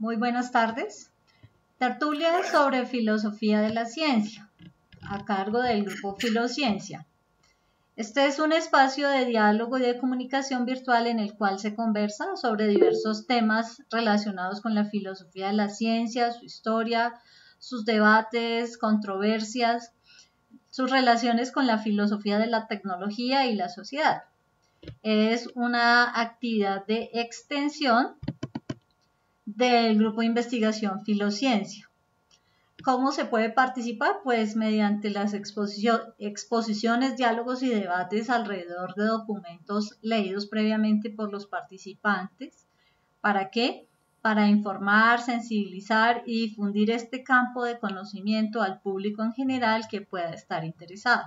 Muy buenas tardes. Tertulia sobre filosofía de la ciencia, a cargo del grupo Filociencia. Este es un espacio de diálogo y de comunicación virtual en el cual se conversa sobre diversos temas relacionados con la filosofía de la ciencia, su historia, sus debates, controversias, sus relaciones con la filosofía de la tecnología y la sociedad. Es una actividad de extensión del grupo de investigación Filociencia. ¿Cómo se puede participar? Pues mediante las exposiciones, diálogos y debates alrededor de documentos leídos previamente por los participantes. ¿Para qué? Para informar, sensibilizar y difundir este campo de conocimiento al público en general que pueda estar interesado.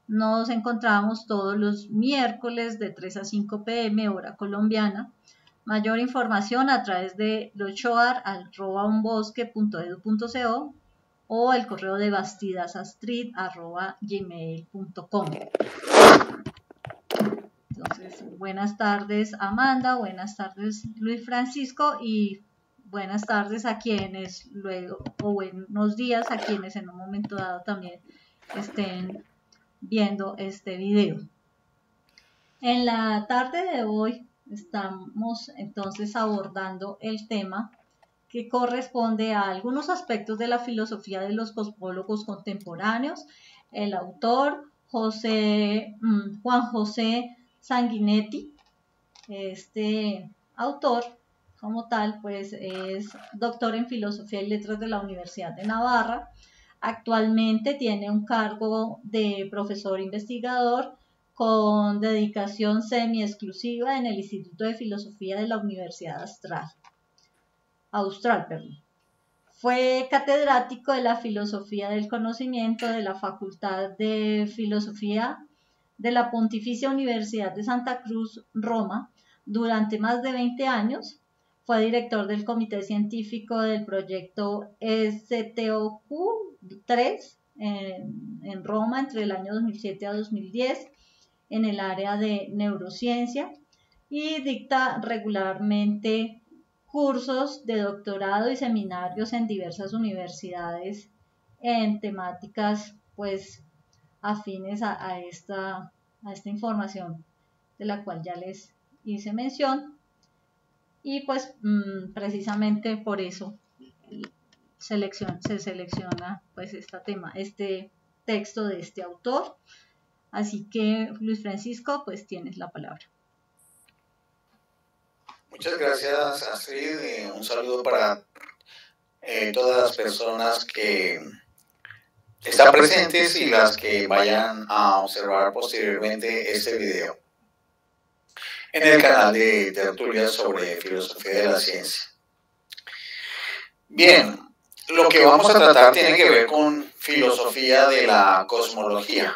Nos encontramos todos los miércoles de 3 a 5 p.m. hora colombiana. Mayor información a través de lochoar@unbosque.edu.co o el correo de bastidasastrid@gmail.com. Entonces, buenas tardes Amanda, buenas tardes Luis Francisco y buenas tardes a quienes luego, o buenos días a quienes en un momento dado también estén viendo este video. En la tarde de hoy estamos entonces abordando el tema que corresponde a algunos aspectos de la filosofía de los cosmólogos contemporáneos. El autor Juan José Sanguinetti. Este autor como tal pues es doctor en Filosofía y Letras de la Universidad de Navarra. Actualmente tiene un cargo de profesor investigador con dedicación semi-exclusiva en el Instituto de Filosofía de la Universidad Austral. Fue catedrático de la Filosofía del Conocimiento de la Facultad de Filosofía de la Pontificia Universidad de Santa Cruz, Roma, durante más de 20 años. Fue director del Comité Científico del proyecto STOQ3 en Roma entre el año 2007 a 2010 en el área de neurociencia y dicta regularmente cursos de doctorado y seminarios en diversas universidades en temáticas pues afines a esta información de la cual ya les hice mención y pues precisamente por eso se selecciona pues este texto de este autor. Así que, Luis Francisco, pues tienes la palabra. Muchas gracias, Astrid. Un saludo para todas las personas que están presentes y las que vayan a observar posteriormente este video en el canal de tertulias sobre filosofía de la ciencia. Bien, lo que vamos a tratar tiene que ver con filosofía de la cosmología.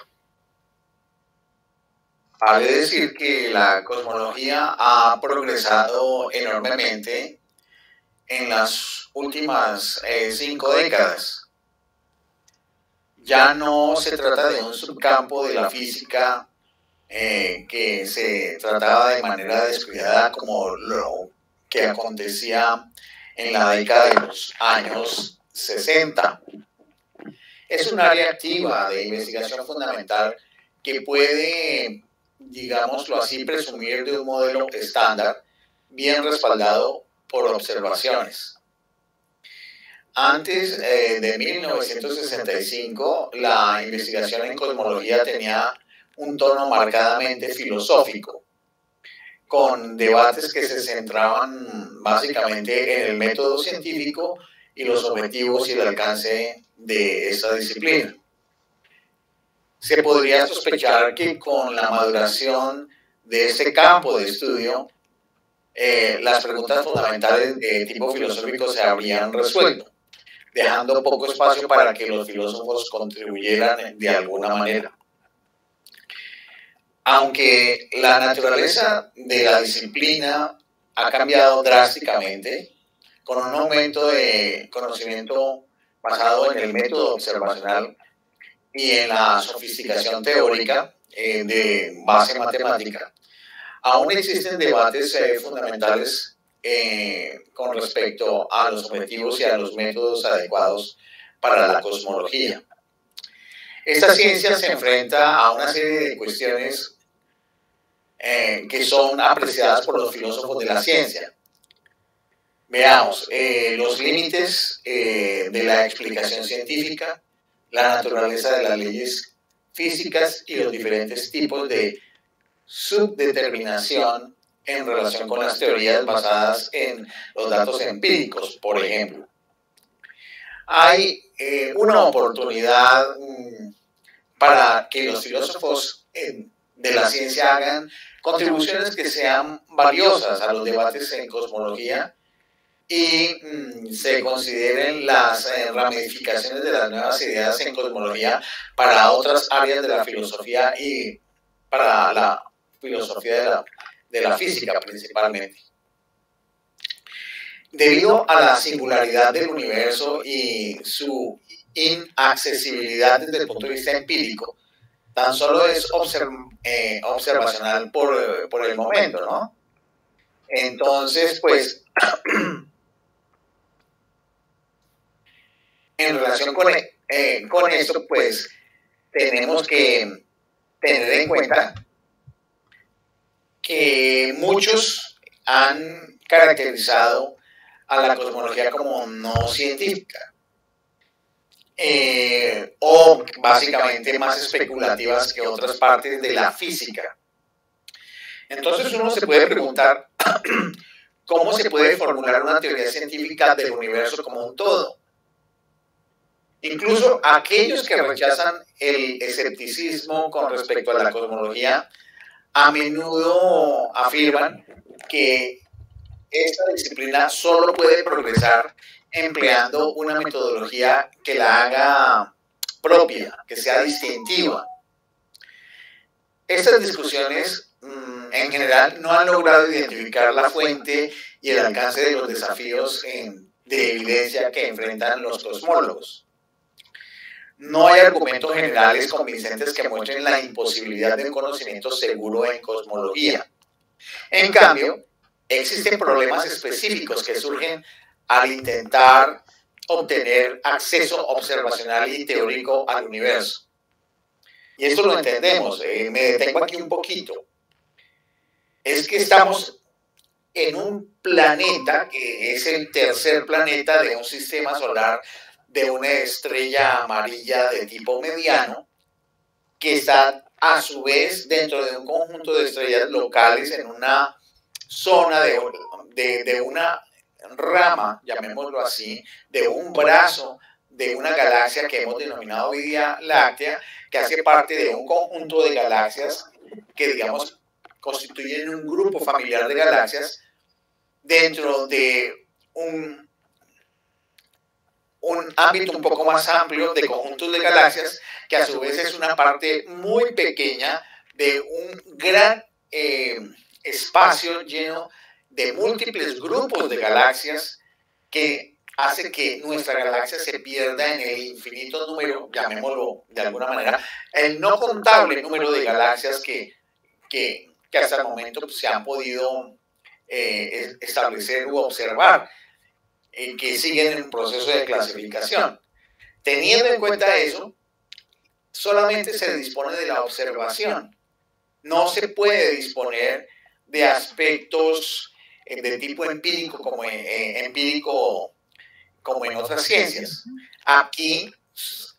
Vale decir que la cosmología ha progresado enormemente en las últimas 5 décadas. Ya no se trata de un subcampo de la física que se trataba de manera descuidada como lo que acontecía en la década de los años 60. Es un área activa de investigación fundamental que puede, digámoslo así, presumir de un modelo estándar bien respaldado por observaciones. Antes de 1965, la investigación en cosmología tenía un tono marcadamente filosófico, con debates que se centraban básicamente en el método científico y los objetivos y el alcance de esta disciplina. Se podría sospechar que con la maduración de este campo de estudio, las preguntas fundamentales de tipo filosófico se habrían resuelto, dejando poco espacio para que los filósofos contribuyeran de alguna manera. Aunque la naturaleza de la disciplina ha cambiado drásticamente, con un aumento de conocimiento basado en el método observacional y en la sofisticación teórica de base matemática, aún existen debates fundamentales con respecto a los objetivos y a los métodos adecuados para la cosmología. Esta ciencia se enfrenta a una serie de cuestiones que son apreciadas por los filósofos de la ciencia. Veamos, los límites de la explicación científica, la naturaleza de las leyes físicas y los diferentes tipos de subdeterminación en relación con las teorías basadas en los datos empíricos, por ejemplo. Hay una oportunidad para que los filósofos de la ciencia hagan contribuciones que sean valiosas a los debates en cosmología y se consideren las ramificaciones de las nuevas ideas en cosmología para otras áreas de la filosofía y para la filosofía de la física principalmente. Debido a la singularidad del universo y su inaccesibilidad desde el punto de vista empírico, tan solo es observacional por el momento, ¿no? Entonces, pues, en relación con esto, pues, tenemos que tener en cuenta que muchos han caracterizado a la cosmología como no científica, o básicamente más especulativas que otras partes de la física. Entonces uno se puede preguntar cómo se puede formular una teoría científica del universo como un todo. Incluso aquellos que rechazan el escepticismo con respecto a la cosmología a menudo afirman que esta disciplina solo puede progresar empleando una metodología que la haga propia, que sea distintiva. Estas discusiones, en general, no han logrado identificar la fuente y el alcance de los desafíos de evidencia que enfrentan los cosmólogos. No hay argumentos generales convincentes que muestren la imposibilidad de un conocimiento seguro en cosmología. En cambio, existen problemas específicos que surgen al intentar obtener acceso observacional y teórico al universo. Y esto lo entendemos, me detengo aquí un poquito. Es que estamos en un planeta que es el tercer planeta de un sistema solar de una estrella amarilla de tipo mediano, que está a su vez dentro de un conjunto de estrellas locales en una zona de una rama, llamémoslo así, de un brazo de una galaxia que hemos denominado Vía Láctea, que hace parte de un conjunto de galaxias que, digamos, constituyen un grupo familiar de galaxias dentro de un ámbito un poco más amplio de conjuntos de galaxias, que a su vez es una parte muy pequeña de un gran espacio lleno de múltiples grupos de galaxias que hace que nuestra galaxia se pierda en el infinito número, llamémoslo de alguna manera, el no contable número de galaxias que hasta el momento se han podido establecer u observar, que siguen en un proceso de clasificación. Teniendo en cuenta eso, solamente se dispone de la observación. No se puede disponer de aspectos de tipo empírico como en otras ciencias. Aquí,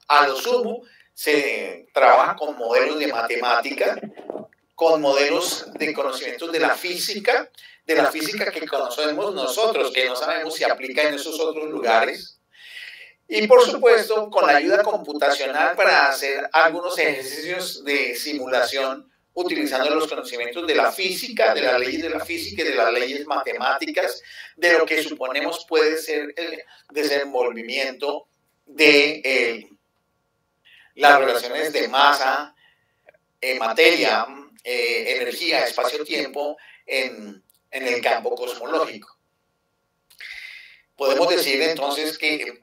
a lo sumo, se trabaja con modelos de matemática, con modelos de conocimientos de la física que conocemos nosotros, que no sabemos si aplica en esos otros lugares. Y por supuesto, con la ayuda computacional para hacer algunos ejercicios de simulación utilizando los conocimientos de la física, de las leyes de la física y de las leyes matemáticas, de lo que suponemos puede ser el desenvolvimiento de las relaciones de masa, materia, energía, espacio-tiempo en el campo cosmológico. Podemos decir entonces que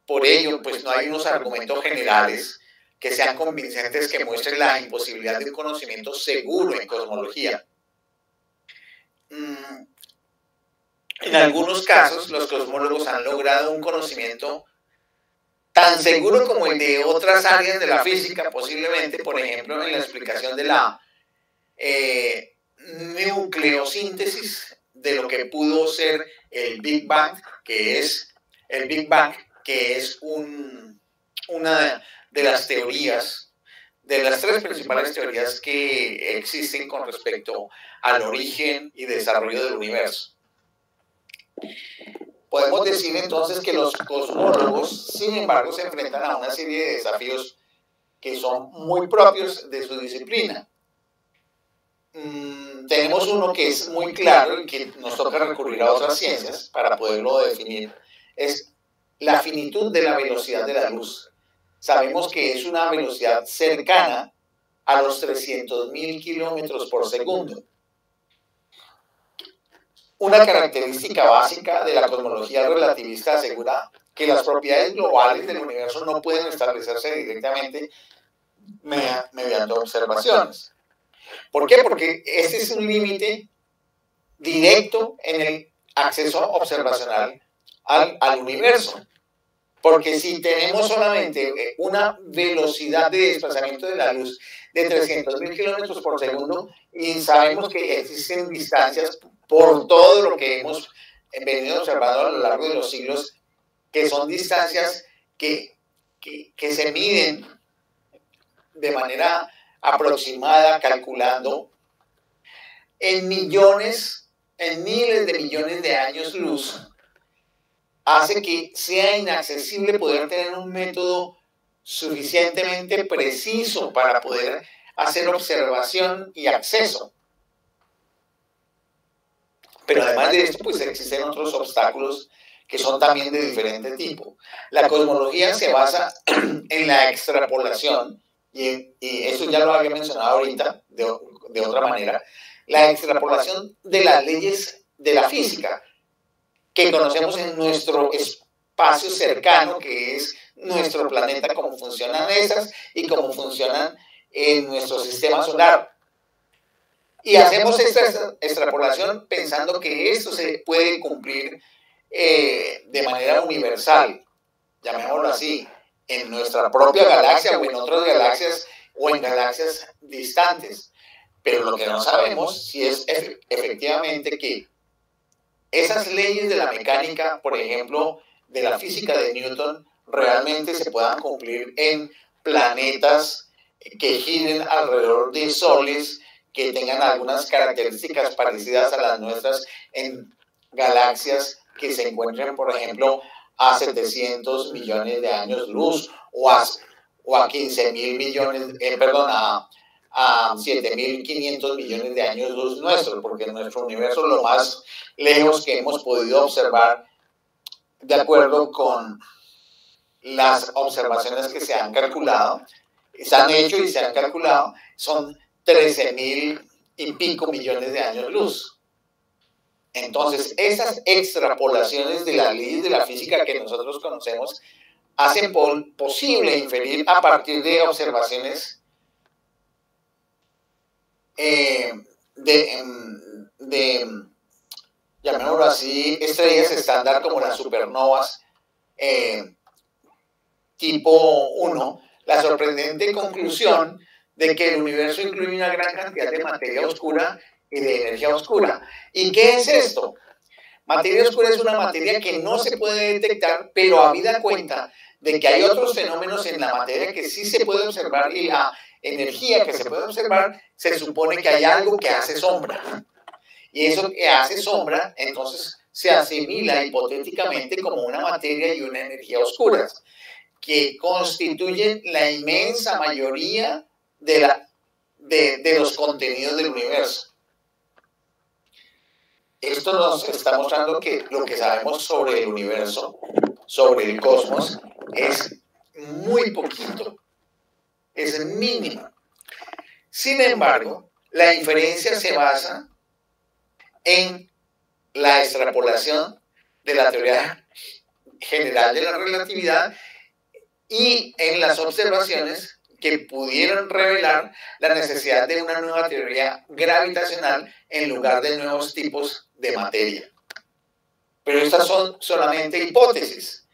por ello pues no hay unos argumentos generales que sean convincentes que muestren la imposibilidad de un conocimiento seguro en cosmología. En algunos casos, los cosmólogos han logrado un conocimiento tan seguro como el de otras áreas de la física, posiblemente, por ejemplo, en la explicación de la nucleosíntesis de lo que pudo ser el Big Bang, que es una de las teorías, de las tres principales teorías que existen con respecto al origen y desarrollo del universo. Podemos decir entonces que los cosmólogos, sin embargo, se enfrentan a una serie de desafíos que son muy propios de su disciplina. Tenemos uno que es muy claro y que nos toca recurrir a otras ciencias para poderlo definir, es la finitud de la velocidad de la luz. Sabemos que es una velocidad cercana a los 300.000 kilómetros por segundo. Una característica básica de la cosmología relativista asegura que las propiedades globales del universo no pueden establecerse directamente mediante observaciones. ¿Por qué? Porque este es un límite directo en el acceso observacional al universo. Porque si tenemos solamente una velocidad de desplazamiento de la luz de 300.000 kilómetros por segundo y sabemos que existen distancias por todo lo que hemos venido observando a lo largo de los siglos, que son distancias que se miden de manera aproximada, calculando en miles de millones de años luz, hace que sea inaccesible poder tener un método suficientemente preciso para poder hacer observación y acceso. Pero además de esto, pues existen otros obstáculos que son también de diferente tipo. La cosmología se basa en la extrapolación, y eso ya lo había mencionado ahorita de otra manera, la extrapolación de las leyes de la física que conocemos en nuestro espacio cercano, que es nuestro planeta, cómo funcionan esas y cómo funcionan en nuestro sistema solar. Y hacemos esta extrapolación pensando que esto se puede cumplir de manera universal, llamémoslo así, en nuestra propia galaxia o en otras galaxias o en galaxias distantes. Pero lo que no sabemos si es efectivamente que esas leyes de la mecánica, por ejemplo, de la física de Newton, realmente se puedan cumplir en planetas que giren alrededor de soles que tengan algunas características parecidas a las nuestras en galaxias que se encuentren, por ejemplo, a 700 millones de años luz o a 15.000 millones, a 7.500 millones de años luz nuestros, porque en nuestro universo lo más lejos que hemos podido observar, de acuerdo con las observaciones que se han calculado, se han hecho y se han calculado, son 13.000 y pico millones de años luz. Entonces, esas extrapolaciones de las leyes de la física que nosotros conocemos hacen posible inferir a partir de observaciones llamémoslo así, estrellas estándar como las supernovas tipo 1, la sorprendente conclusión de que el universo incluye una gran cantidad de materia oscura y de energía oscura. ¿Y qué es esto? Materia oscura es una materia que no se puede detectar, pero habida cuenta de que hay otros fenómenos en la materia que sí se puede observar y la energía que se puede observar, se supone que hay algo que hace sombra. Y eso que hace sombra, entonces, se asimila hipotéticamente como una materia y una energía oscuras, que constituyen la inmensa mayoría de los contenidos del universo. Esto nos está mostrando que lo que sabemos sobre el universo, sobre el cosmos, es muy poquito, es mínimo. Sin embargo, la inferencia se basa en la extrapolación de la teoría general de la relatividad y en las observaciones que pudieron revelar la necesidad de una nueva teoría gravitacional en lugar de nuevos tipos de materia. pero estas son solamente hipótesis,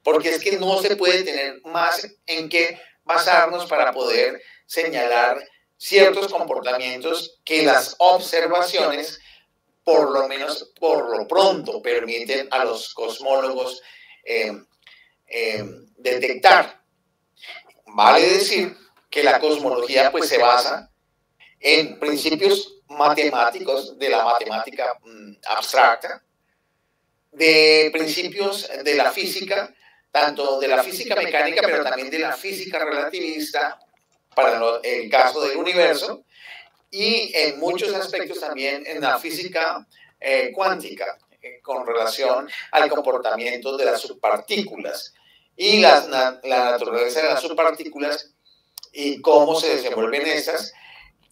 porque es que no se puede tener más en qué basarnos para poder señalar ciertos comportamientos que las observaciones, por lo menos por lo pronto, permiten a los cosmólogos detectar. Vale decir que la cosmología pues se basa en principios matemáticos de la matemática abstracta, de principios de la física, tanto de la física mecánica, pero también de la física relativista para el caso del universo, y en muchos aspectos también en la física cuántica, con relación al comportamiento de las subpartículas y la naturaleza de las subpartículas y cómo se desenvuelven estas,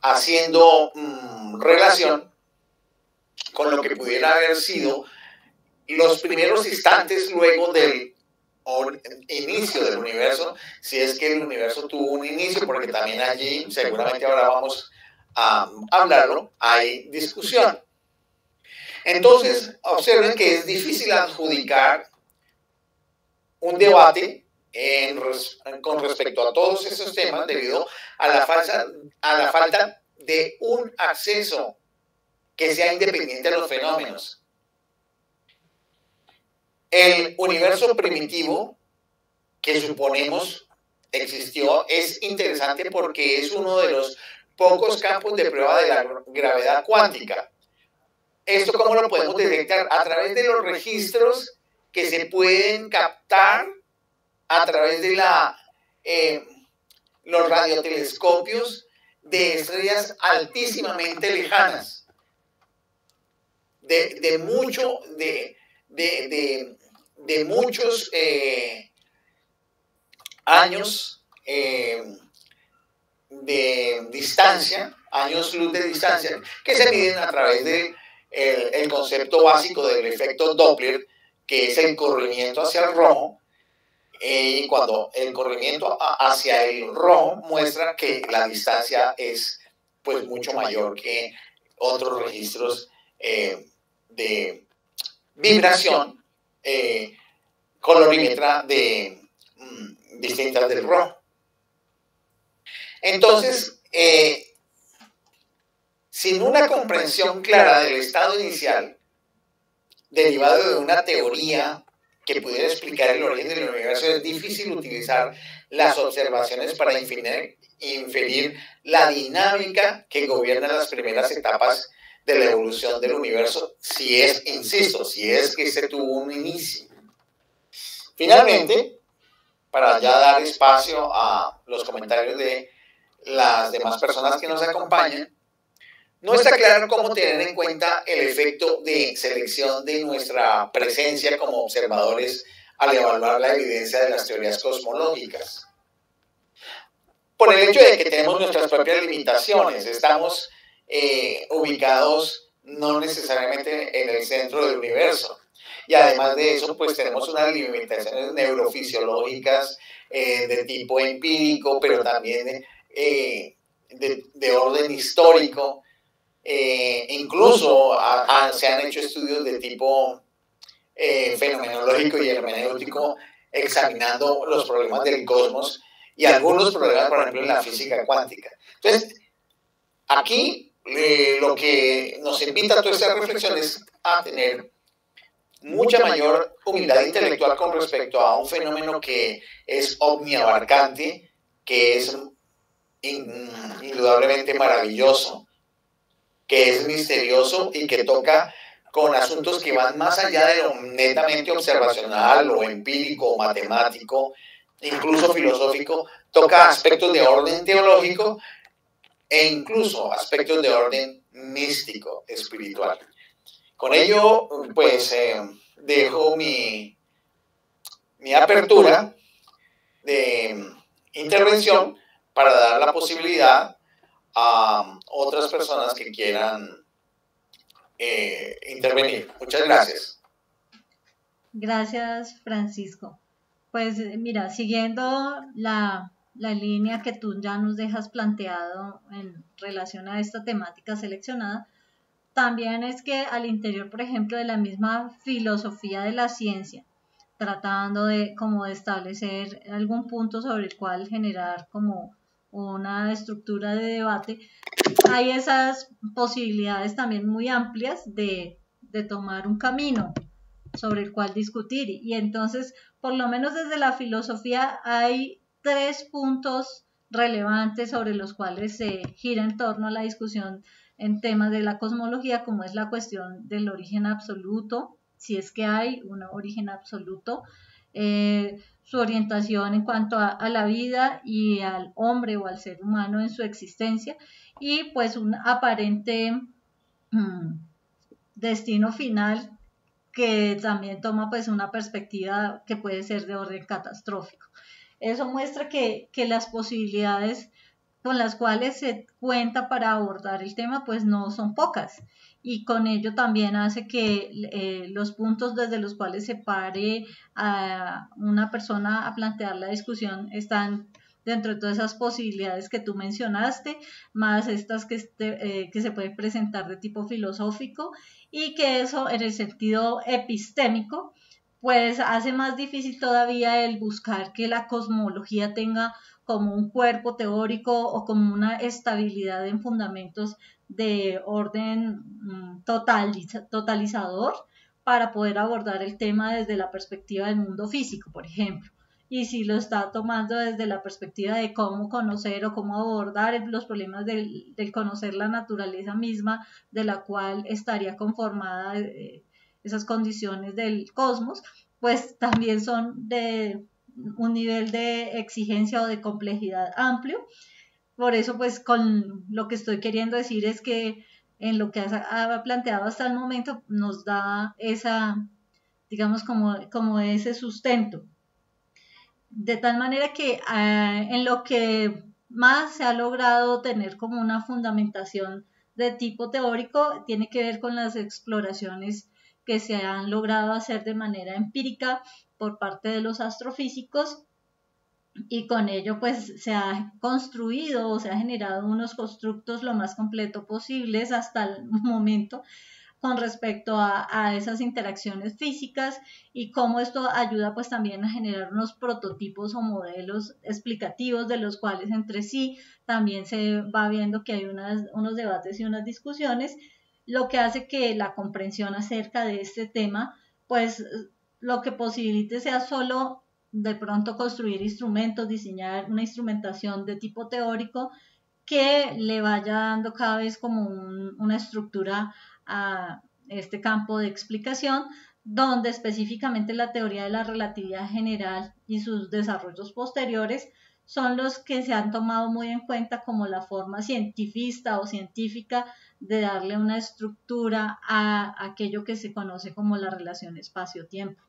haciendo relación con lo que pudiera haber sido los primeros instantes luego del inicio del universo, si es que el universo tuvo un inicio, porque también allí, seguramente ahora vamos a hablarlo, hay discusión. Entonces, observen que es difícil adjudicar un debate con respecto a todos esos temas debido a la falta de un acceso que sea independiente de los fenómenos. El universo primitivo que suponemos existió es interesante porque es uno de los pocos campos de prueba de la gravedad cuántica. ¿Esto cómo lo podemos detectar? A través de los registros que se pueden captar a través de los radiotelescopios de estrellas altísimamente lejanas, de muchos años de distancia, años luz de distancia, que se miden a través del concepto básico del efecto Doppler, que es el corrimiento hacia el rojo, y cuando el corrimiento hacia el rojo muestra que la distancia es pues mucho mayor que otros registros de vibración colorímetra distintas del rojo. Entonces, sin una comprensión clara del estado inicial, derivado de una teoría que pudiera explicar el origen del universo, es difícil utilizar las observaciones para inferir la dinámica que gobierna las primeras etapas de la evolución del universo, si es que se tuvo un inicio. Finalmente, para ya dar espacio a los comentarios de las demás personas que nos acompañan, no está claro cómo tener en cuenta el efecto de selección de nuestra presencia como observadores al evaluar la evidencia de las teorías cosmológicas. Por el hecho de que tenemos nuestras propias limitaciones, estamos ubicados no necesariamente en el centro del universo. Y además de eso, pues tenemos unas limitaciones neurofisiológicas de tipo empírico, pero también de orden histórico. Incluso se han hecho estudios de tipo fenomenológico y hermenéutico examinando los problemas del cosmos y algunos problemas, por ejemplo, en la física cuántica. Entonces, aquí lo que nos invita a toda esta reflexión es a tener mucha mayor humildad intelectual con respecto a un fenómeno que es omniabarcante, que es indudablemente maravilloso, que es misterioso y que toca con asuntos que van más allá de lo netamente observacional o empírico o matemático, incluso filosófico, toca aspectos de orden teológico e incluso aspectos de orden místico, espiritual. Con ello, pues, dejo mi apertura de intervención para dar la posibilidad a otras personas que quieran intervenir. Muchas gracias. Gracias, Francisco. Pues mira, siguiendo la línea que tú ya nos dejas planteado en relación a esta temática seleccionada, también es que al interior, por ejemplo, de la misma filosofía de la ciencia, tratando de como de establecer algún punto sobre el cual generar como una estructura de debate, hay esas posibilidades también muy amplias de tomar un camino sobre el cual discutir. Y entonces, por lo menos desde la filosofía, hay 3 puntos relevantes sobre los cuales se gira en torno a la discusión en temas de la cosmología, como es la cuestión del origen absoluto, si es que hay un origen absoluto, su orientación en cuanto a la vida y al hombre o al ser humano en su existencia, y pues un aparente destino final que también toma pues una perspectiva que puede ser de orden catastrófico. Eso muestra que las posibilidades con las cuales se cuenta para abordar el tema pues no son pocas, y con ello también hace que los puntos desde los cuales se pare a una persona a plantear la discusión están dentro de todas esas posibilidades que tú mencionaste, más estas que se pueden presentar de tipo filosófico, y que eso en el sentido epistémico pues hace más difícil todavía el buscar que la cosmología tenga como un cuerpo teórico o como una estabilidad en fundamentos de orden totalizador para poder abordar el tema desde la perspectiva del mundo físico, por ejemplo. Y si lo está tomando desde la perspectiva de cómo conocer o cómo abordar los problemas del conocer la naturaleza misma de la cual estaría conformada esas condiciones del cosmos, pues también son de un nivel de exigencia o de complejidad amplio. Por eso, pues con lo que estoy queriendo decir es que en lo que ha planteado hasta el momento nos da esa, digamos, como ese sustento. De tal manera que en lo que más se ha logrado tener como una fundamentación de tipo teórico tiene que ver con las exploraciones que se han logrado hacer de manera empírica por parte de los astrofísicos, y con ello pues se ha construido o se ha generado unos constructos lo más completo posibles hasta el momento con respecto a esas interacciones físicas, y cómo esto ayuda pues también a generar unos prototipos o modelos explicativos de los cuales entre sí también se va viendo que hay unos debates y unas discusiones, lo que hace que la comprensión acerca de este tema pues lo que posibilite sea solo de pronto construir instrumentos, diseñar una instrumentación de tipo teórico que le vaya dando cada vez como una estructura a este campo de explicación, donde específicamente la teoría de la relatividad general y sus desarrollos posteriores son los que se han tomado muy en cuenta como la forma cientifista o científica de darle una estructura a aquello que se conoce como la relación espacio-tiempo.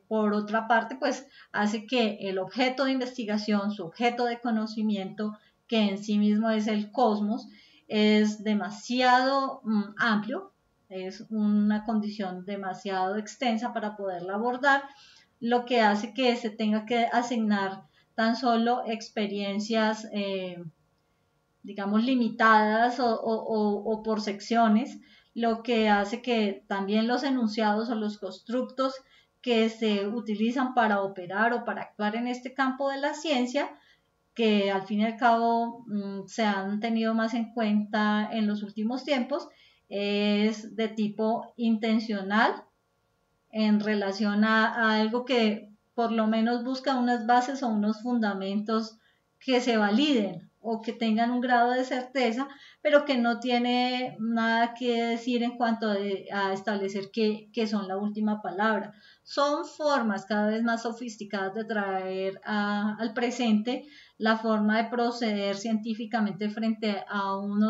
Por otra parte, pues hace que el objeto de investigación, su objeto de conocimiento, que en sí mismo es el cosmos, es demasiado amplio, es una condición demasiado extensa para poderla abordar, lo que hace que se tenga que asignar tan solo experiencias, digamos, limitadas o por secciones, lo que hace que también los enunciados o los constructos que se utilizan para operar o para actuar en este campo de la ciencia, que al fin y al cabo se han tenido más en cuenta en los últimos tiempos, es de tipo intencional en relación a algo que por lo menos busca unas bases o unos fundamentos que se validen o que tengan un grado de certeza, pero que no tiene nada que decir en cuanto a establecer que son la última palabra. Son formas cada vez más sofisticadas de traer al presente la forma de proceder científicamente frente a un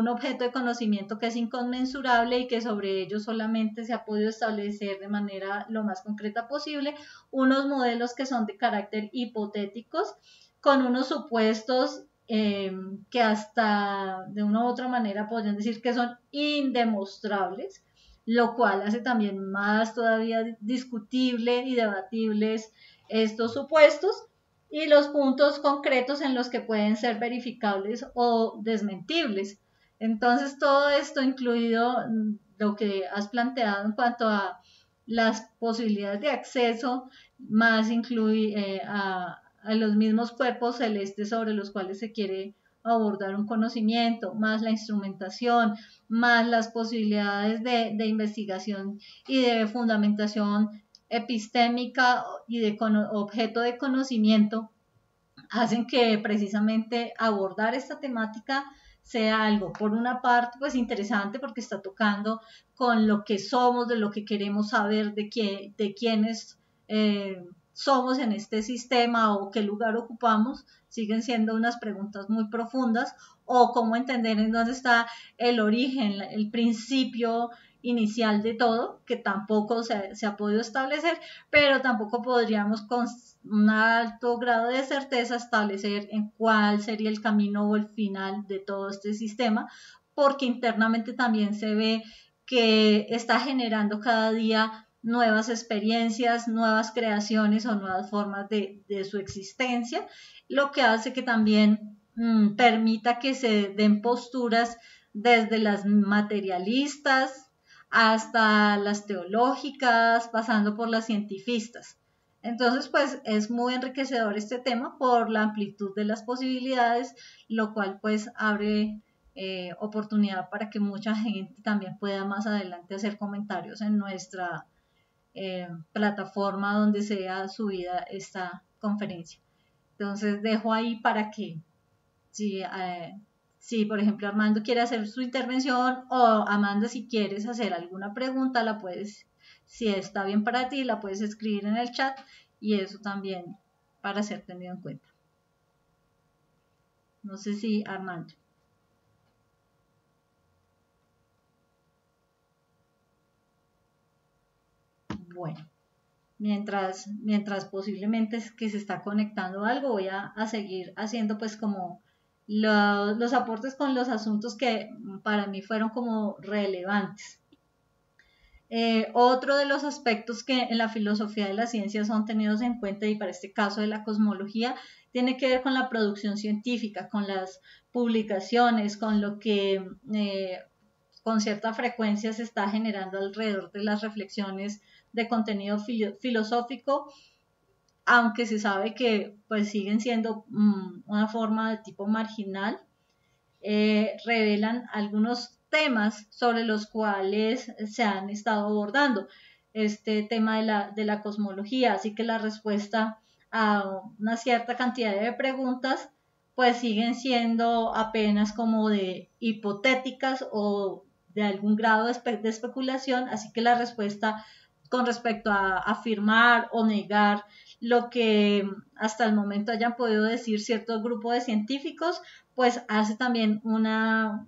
objeto de conocimiento que es inconmensurable y que sobre ello solamente se ha podido establecer de manera lo más concreta posible unos modelos que son de carácter hipotéticos, con unos supuestos que hasta de una u otra manera podrían decir que son indemostrables, lo cual hace también más todavía discutible y debatibles estos supuestos y los puntos concretos en los que pueden ser verificables o desmentibles. Entonces, todo esto, incluido lo que has planteado en cuanto a las posibilidades de acceso, más incluye a los mismos cuerpos celestes sobre los cuales se quiere abordar un conocimiento, más la instrumentación, más las posibilidades de investigación y de fundamentación epistémica y de objeto de conocimiento, hacen que precisamente abordar esta temática sea algo, por una parte, pues interesante porque está tocando con lo que somos, de lo que queremos saber, de quiénes somos en este sistema o qué lugar ocupamos, siguen siendo unas preguntas muy profundas, o cómo entender en dónde está el origen, el principio inicial de todo, que tampoco se ha podido establecer, pero tampoco podríamos con un alto grado de certeza establecer en cuál sería el camino o el final de todo este sistema, porque internamente también se ve que está generando cada día nuevas experiencias, nuevas creaciones o nuevas formas de su existencia, lo que hace que también permita que se den posturas desde las materialistas hasta las teológicas, pasando por las cientifistas. Entonces, pues es muy enriquecedor este tema por la amplitud de las posibilidades, lo cual pues abre oportunidad para que mucha gente también pueda más adelante hacer comentarios en nuestra plataforma donde sea subida esta conferencia. Entonces, dejo ahí para que si por ejemplo Armando quiere hacer su intervención, o Amanda, si quieres hacer alguna pregunta, la puedes, si está bien para ti, la puedes escribir en el chat, y eso también para ser tenido en cuenta. No sé si Armando. Bueno, mientras posiblemente es que se está conectando algo, voy a seguir haciendo pues como los aportes con los asuntos que para mí fueron como relevantes. Otro de los aspectos que en la filosofía de las ciencias son tenidos en cuenta, y para este caso de la cosmología, tiene que ver con la producción científica, con las publicaciones, con lo que con cierta frecuencia se está generando alrededor de las reflexiones de contenido filosófico, aunque se sabe que pues siguen siendo una forma de tipo marginal. Revelan algunos temas sobre los cuales se han estado abordando este tema de la cosmología, así que la respuesta a una cierta cantidad de preguntas pues siguen siendo apenas como de hipotéticas o de algún grado de especulación, así que la respuesta con respecto a afirmar o negar lo que hasta el momento hayan podido decir cierto grupo de científicos, pues hace también una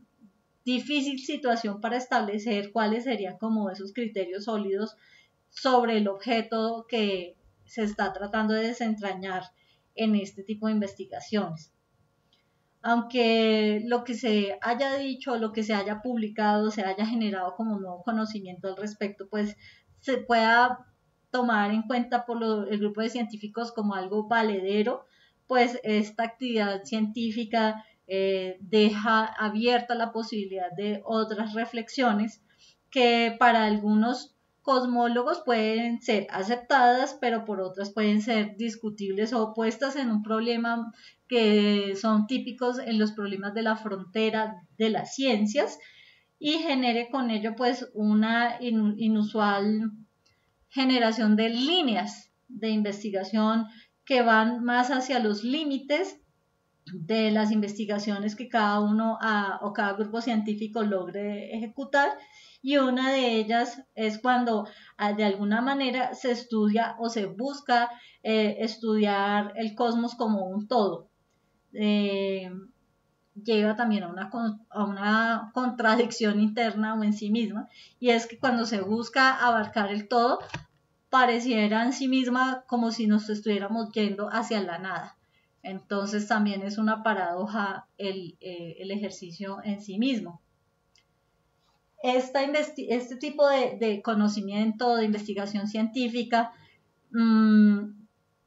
difícil situación para establecer cuáles serían como esos criterios sólidos sobre el objeto que se está tratando de desentrañar en este tipo de investigaciones. Aunque lo que se haya dicho, lo que se haya publicado, se haya generado como nuevo conocimiento al respecto, pues se pueda tomar en cuenta por el grupo de científicos como algo valedero, pues esta actividad científica deja abierta la posibilidad de otras reflexiones que para algunos cosmólogos pueden ser aceptadas, pero por otras pueden ser discutibles o puestas en un problema que son típicos en los problemas de la frontera de las ciencias, y genere con ello pues una inusual generación de líneas de investigación que van más hacia los límites de las investigaciones que cada uno o cada grupo científico logre ejecutar, y una de ellas es cuando de alguna manera se estudia o se busca estudiar el cosmos como un todo. Lleva también a una contradicción interna o en sí misma, y es que cuando se busca abarcar el todo, pareciera en sí misma como si nos estuviéramos yendo hacia la nada. Entonces también es una paradoja el ejercicio en sí mismo. Este tipo de conocimiento, de investigación científica,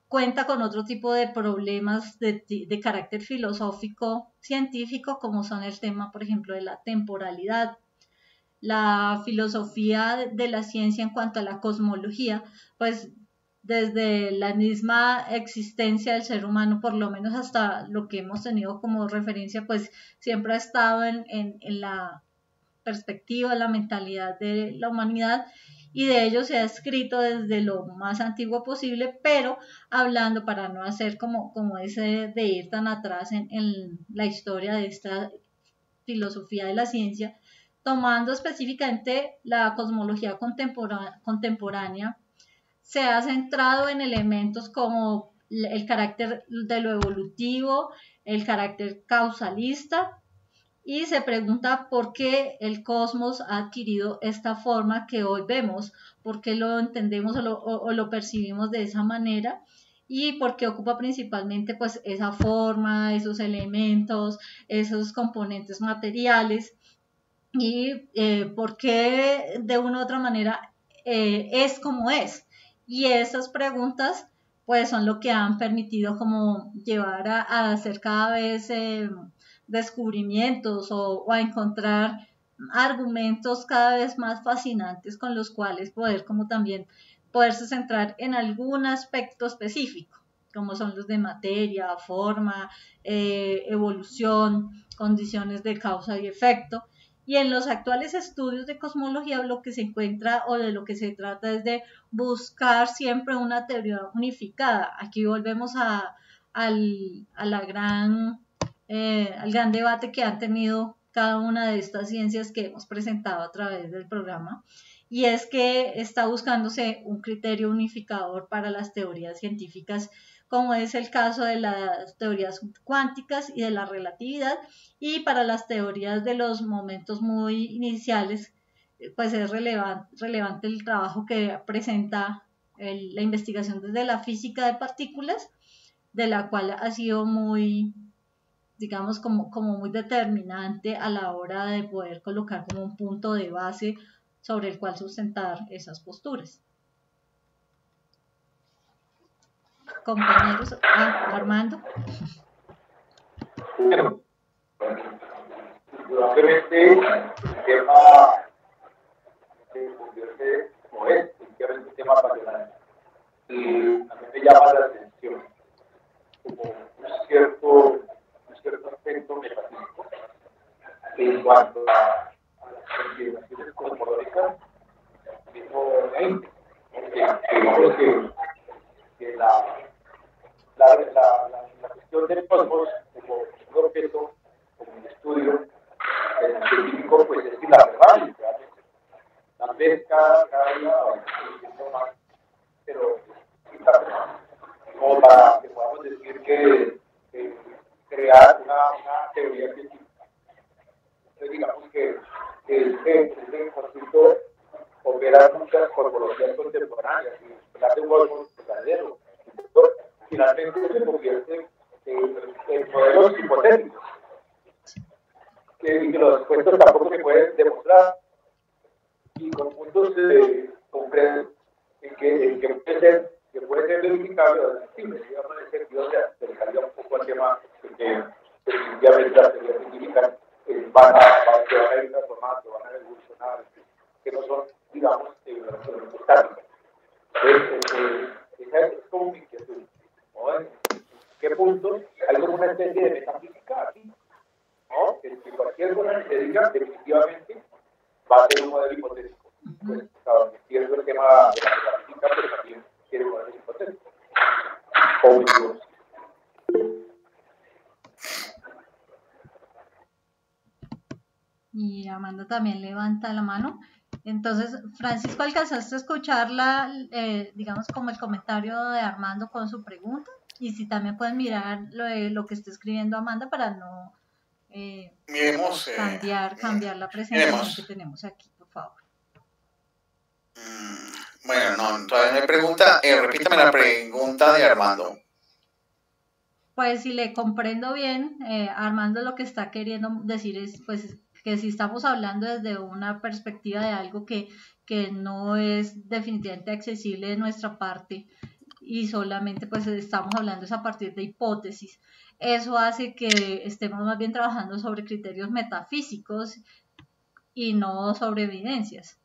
cuenta con otro tipo de problemas de carácter filosófico, científico, como son el tema, por ejemplo, de la temporalidad. La filosofía de la ciencia en cuanto a la cosmología, pues desde la misma existencia del ser humano, por lo menos hasta lo que hemos tenido como referencia, pues siempre ha estado en la perspectiva, la mentalidad de la humanidad, y de ello se ha escrito desde lo más antiguo posible, pero hablando para no hacer como ese de ir tan atrás en la historia de esta filosofía de la ciencia, tomando específicamente la cosmología contemporánea, se ha centrado en elementos como el carácter de lo evolutivo, el carácter causalista, y se pregunta por qué el cosmos ha adquirido esta forma que hoy vemos, por qué lo entendemos o lo percibimos de esa manera, y por qué ocupa principalmente pues esa forma, esos elementos, esos componentes materiales, y por qué de una u otra manera es como es. Y esas preguntas pues son lo que han permitido como llevar a hacer cada vez descubrimientos o a encontrar argumentos cada vez más fascinantes con los cuales poder como también poderse centrar en algún aspecto específico, como son los de materia, forma, evolución, condiciones de causa y efecto. Y en los actuales estudios de cosmología lo que se encuentra o de lo que se trata es de buscar siempre una teoría unificada. Aquí volvemos la al gran debate que han tenido cada una de estas ciencias que hemos presentado a través del programa, y es que está buscándose un criterio unificador para las teorías científicas, como es el caso de las teorías cuánticas y de la relatividad, y para las teorías de los momentos muy iniciales, pues es relevante el trabajo que presenta la investigación desde la física de partículas, de la cual ha sido muy, digamos, como muy determinante a la hora de poder colocar como un punto de base sobre el cual sustentar esas posturas. Compañeros, Armando. Bueno, probablemente el tema se convierte como es, un tema apasionante. Y a mí me llama la atención como un cierto aspecto metafísico en cuanto a las consideraciones cosmológicas, mismo mente, digamos que la cuestión del cosmos como un objeto, como un estudio científico, pues es inabarcable, realmente. Tal vez cada día vamos conociendo más, pero es inabarcable. Como para que podamos decir que crear una teoría científica. Entonces digamos que ese concepto opera muchas cosmologías contemporáneas y hablar de un cosmos verdadero. Finalmente se convierte en modelos hipotéticos que los puestos tampoco se pueden demostrar y con puntos concretos en que puede ser verificable o descriptible. Digamos, en ese sentido se acercaría un poco al tema que definitivamente las teorías científicas van a ir transformando, van a evolucionar, que no son, digamos, estáticas. Esa es como mi inquietud. ¿No? ¿En qué punto hay como una especie de metafísica aquí? ¿No? Que cualquier cosa que se diga definitivamente va a ser un modelo hipotético. Pues, claro, entiendo el tema de la metafísica, pero también quiere un modelo hipotético. Y Amanda también levanta la mano. Entonces, Francisco, ¿alcanzaste a escuchar digamos, como el comentario de Armando con su pregunta? Y si también pueden mirar lo que está escribiendo Amanda para no cambiar la presentación que tenemos aquí, por favor. Bueno, no, todavía no hay pregunta. Repítame la pregunta de Armando. Pues si le comprendo bien, Armando lo que está queriendo decir es pues que si estamos hablando desde una perspectiva de algo que no es definitivamente accesible de nuestra parte, y solamente pues estamos hablando es a partir de hipótesis. Eso hace que estemos más bien trabajando sobre criterios metafísicos y no sobre evidencias.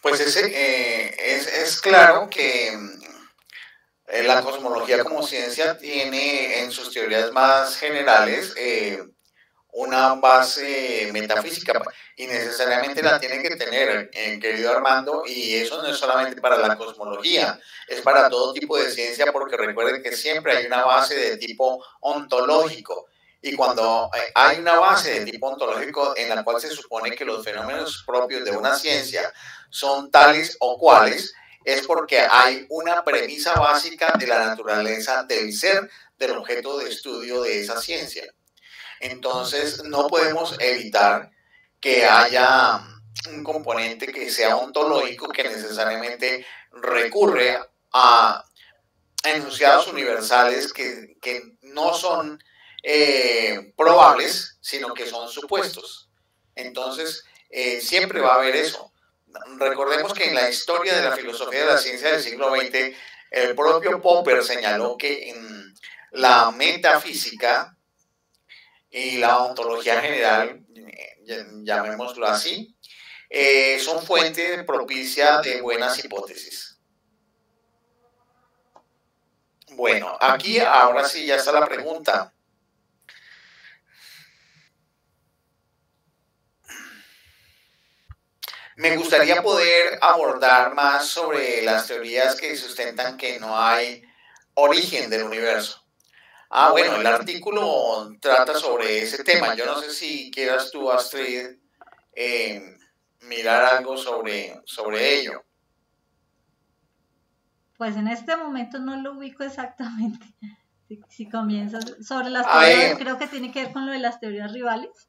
Pues es claro que la cosmología como ciencia tiene en sus teorías más generales una base metafísica y necesariamente la tiene que tener, querido Armando, y eso no es solamente para la cosmología, es para todo tipo de ciencia, porque recuerden que siempre hay una base de tipo ontológico. Y cuando hay una base de tipo ontológico en la cual se supone que los fenómenos propios de una ciencia son tales o cuales, es porque hay una premisa básica de la naturaleza del ser del objeto de estudio de esa ciencia. Entonces no podemos evitar que haya un componente que sea ontológico que necesariamente recurre a enunciados universales que no son probables, sino que son supuestos. Entonces, siempre va a haber eso. Recordemos que en la historia de la filosofía de la ciencia del siglo XX, el propio Popper señaló que en la metafísica y la ontología general, llamémoslo así, son fuente propicia de buenas hipótesis. Bueno, aquí ahora sí ya está la pregunta. Me gustaría poder abordar más sobre las teorías que sustentan que no hay origen del universo. Bueno, el artículo trata sobre ese tema. Yo no sé si quieras tú, Astrid, mirar algo sobre ello. Pues en este momento no lo ubico exactamente. Si comienzas sobre las teorías, creo que tiene que ver con lo de las teorías rivales.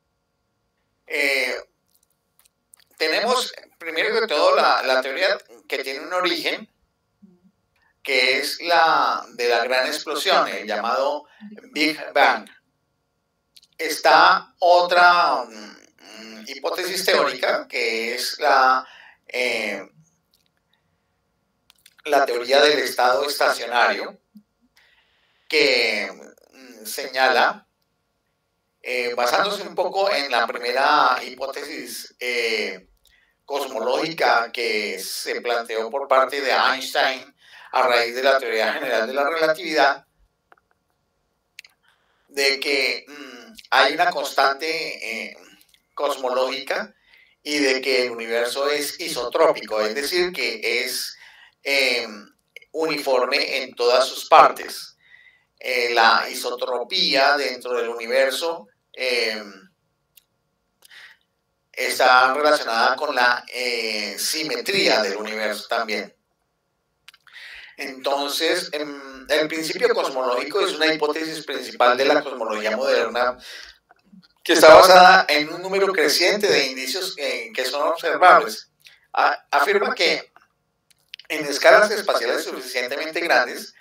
Tenemos, primero que todo, la teoría que tiene un origen, que es la de la gran explosión, el llamado Big Bang. Está otra hipótesis teórica, que es la teoría del estado estacionario, que señala, basándose un poco en la primera hipótesis cosmológica que se planteó por parte de Einstein a raíz de la teoría general de la relatividad, de que hay una constante cosmológica y de que el universo es isotrópico, es decir, que es uniforme en todas sus partes. La isotropía dentro del universo está relacionada con la simetría del universo también. Entonces, el principio cosmológico es una hipótesis principal de la cosmología moderna que está basada en un número creciente de indicios que son observables. Afirma que en escalas espaciales suficientemente grandes,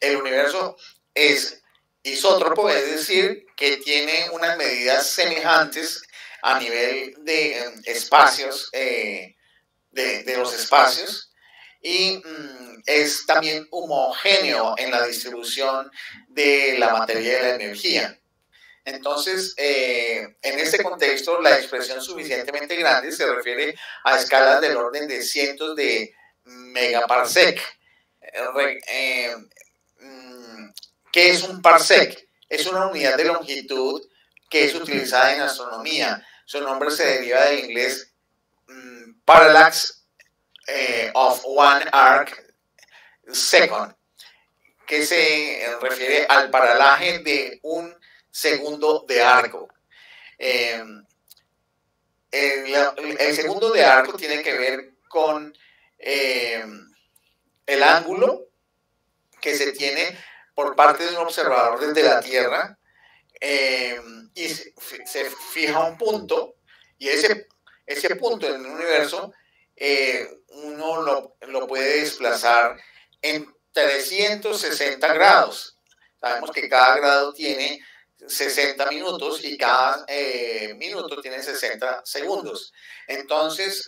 el universo es isótropo, es decir, que tiene unas medidas semejantes a nivel de espacios, de los espacios, y es también homogéneo en la distribución de la materia y de la energía. Entonces, en este contexto, la expresión suficientemente grande se refiere a escalas del orden de cientos de megaparsec. ¿Qué es un parsec? Es una unidad de longitud que es utilizada en astronomía. Su nombre se deriva del inglés parallax of one arc second, que se refiere al paralaje de un segundo de arco. El segundo de arco tiene que ver con el ángulo que se tiene por parte de un observador desde la Tierra, y se fija un punto, y ese punto en el universo uno lo puede desplazar en 360 grados. Sabemos que cada grado tiene 60 minutos y cada minuto tiene 60 segundos. Entonces,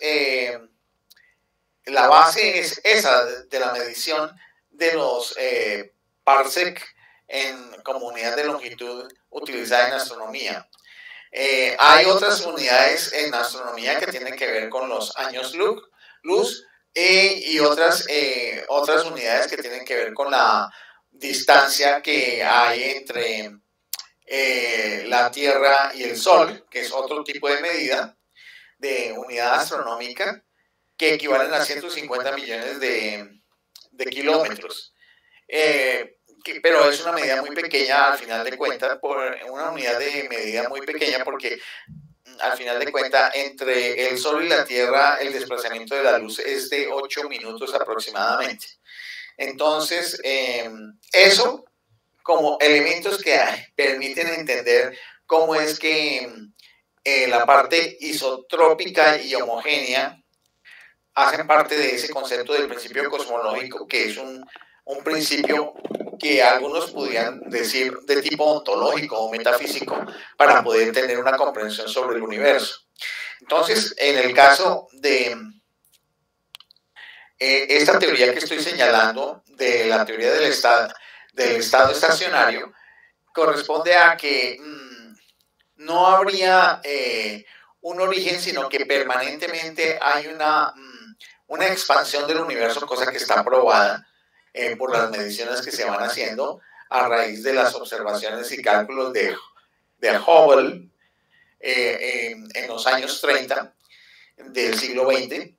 la base es esa de la medición de los parsec como unidad de longitud utilizada en astronomía. Hay otras unidades en astronomía que tienen que ver con los años luz y otras unidades que tienen que ver con la distancia que hay entre la Tierra y el Sol, que es otro tipo de medida de unidad astronómica que equivalen a 150 millones de kilómetros. Pero es una medida muy pequeña al final de cuentas, una unidad de medida muy pequeña porque al final de cuentas entre el Sol y la Tierra el desplazamiento de la luz es de 8 minutos aproximadamente. Entonces, eso como elementos que permiten entender cómo es que la parte isotrópica y homogénea hacen parte de ese concepto del principio cosmológico, que es un principio que algunos podrían decir de tipo ontológico o metafísico para poder tener una comprensión sobre el universo. Entonces, en el caso de esta teoría que estoy señalando, de la teoría del estado estacionario, corresponde a que no habría un origen, sino que permanentemente hay una expansión del universo, cosa que está probada por las mediciones que se van haciendo a raíz de las observaciones y cálculos de Hubble en los años 30 del siglo XX,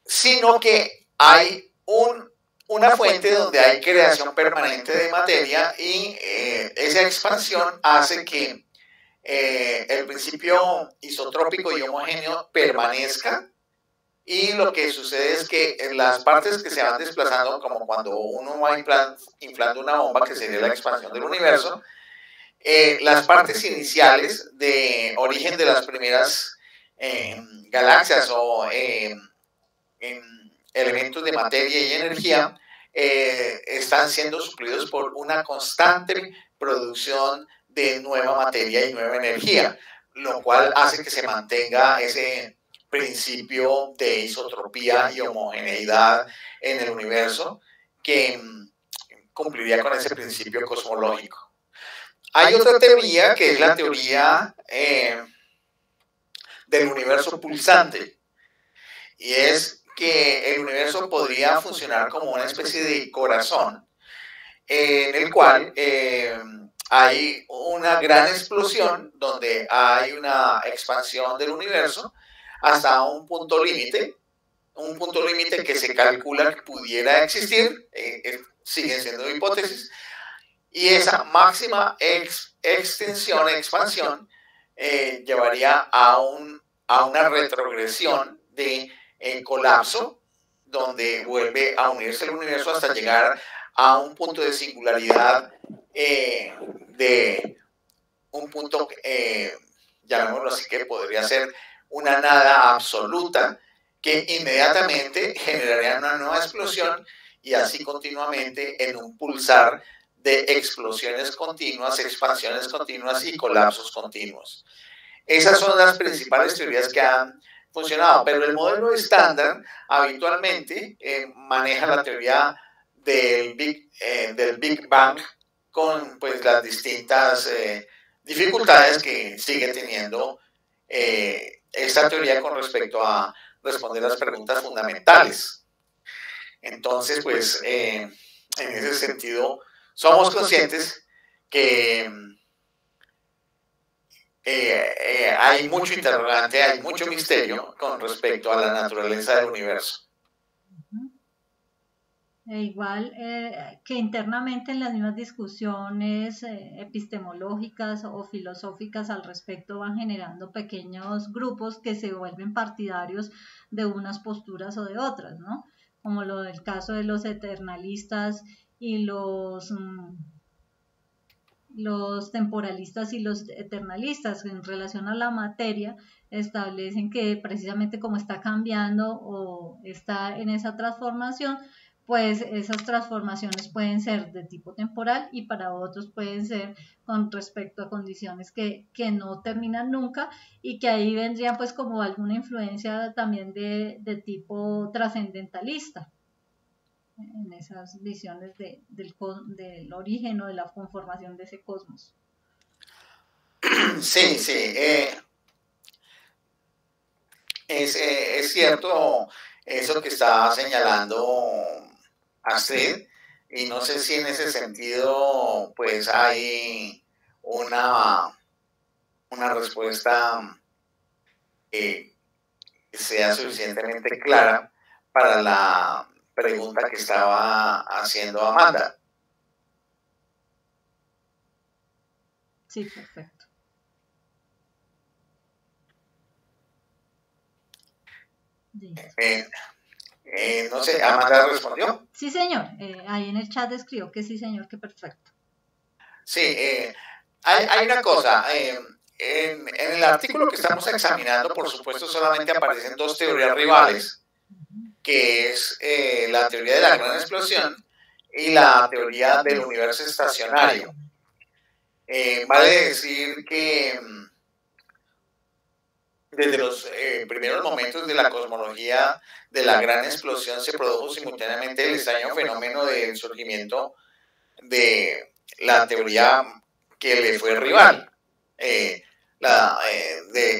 sino que hay una fuente donde hay creación permanente de materia y esa expansión hace que el principio isotrópico y homogéneo permanezca. Y lo que sucede es que las partes que se van desplazando, como cuando uno va inflando una bomba, que sería la expansión del universo, las partes iniciales de origen de las primeras galaxias o elementos de materia y energía están siendo suplidos por una constante producción de nueva materia y nueva energía, lo cual hace que se mantenga ese principio de isotropía y homogeneidad en el universo que cumpliría con ese principio cosmológico. Hay otra teoría que es la teoría del universo pulsante, y es que el universo podría funcionar como una especie de corazón en el cual hay una gran explosión donde hay una expansión del universo hasta un punto límite que se calcula que pudiera existir, siguen siendo hipótesis, y esa máxima expansión llevaría a una retrogresión de colapso, donde vuelve a unirse el universo hasta llegar a un punto de singularidad, de un punto, llamémoslo así, que podría ser una nada absoluta, que inmediatamente generaría una nueva explosión y así continuamente en un pulsar de explosiones continuas, expansiones continuas y colapsos continuos. Esas son las principales teorías que han funcionado, pero el modelo estándar habitualmente maneja la teoría del Big Bang con pues las distintas dificultades que sigue teniendo esta teoría con respecto a responder las preguntas fundamentales. Entonces, pues, en ese sentido, somos conscientes que hay mucho interrogante, hay mucho misterio con respecto a la naturaleza del universo. Igual que internamente en las mismas discusiones epistemológicas o filosóficas al respecto van generando pequeños grupos que se vuelven partidarios de unas posturas o de otras, ¿no? Como lo del caso de los eternalistas y los temporalistas y los eternalistas en relación a la materia establecen que precisamente como está cambiando o está en esa transformación, pues esas transformaciones pueden ser de tipo temporal y para otros pueden ser con respecto a condiciones que no terminan nunca y que ahí vendrían pues como alguna influencia también de tipo trascendentalista en esas visiones del origen o de la conformación de ese cosmos. Sí, sí, es cierto eso que está señalando Astrid, y no sé si en ese sentido pues hay una respuesta que sea suficientemente clara para la pregunta que estaba haciendo Amanda. Sí, perfecto. No sé, ¿Amanda respondió? Sí, señor. Ahí en el chat escribió que sí, señor, que perfecto. Sí, hay una cosa. En el artículo que estamos examinando, por supuesto, solamente aparecen dos teorías rivales, que es la teoría de la gran explosión y la teoría del universo estacionario. Vale decir que desde los primeros momentos de la cosmología de la gran explosión se produjo simultáneamente el extraño fenómeno del surgimiento de la teoría que le fue rival, del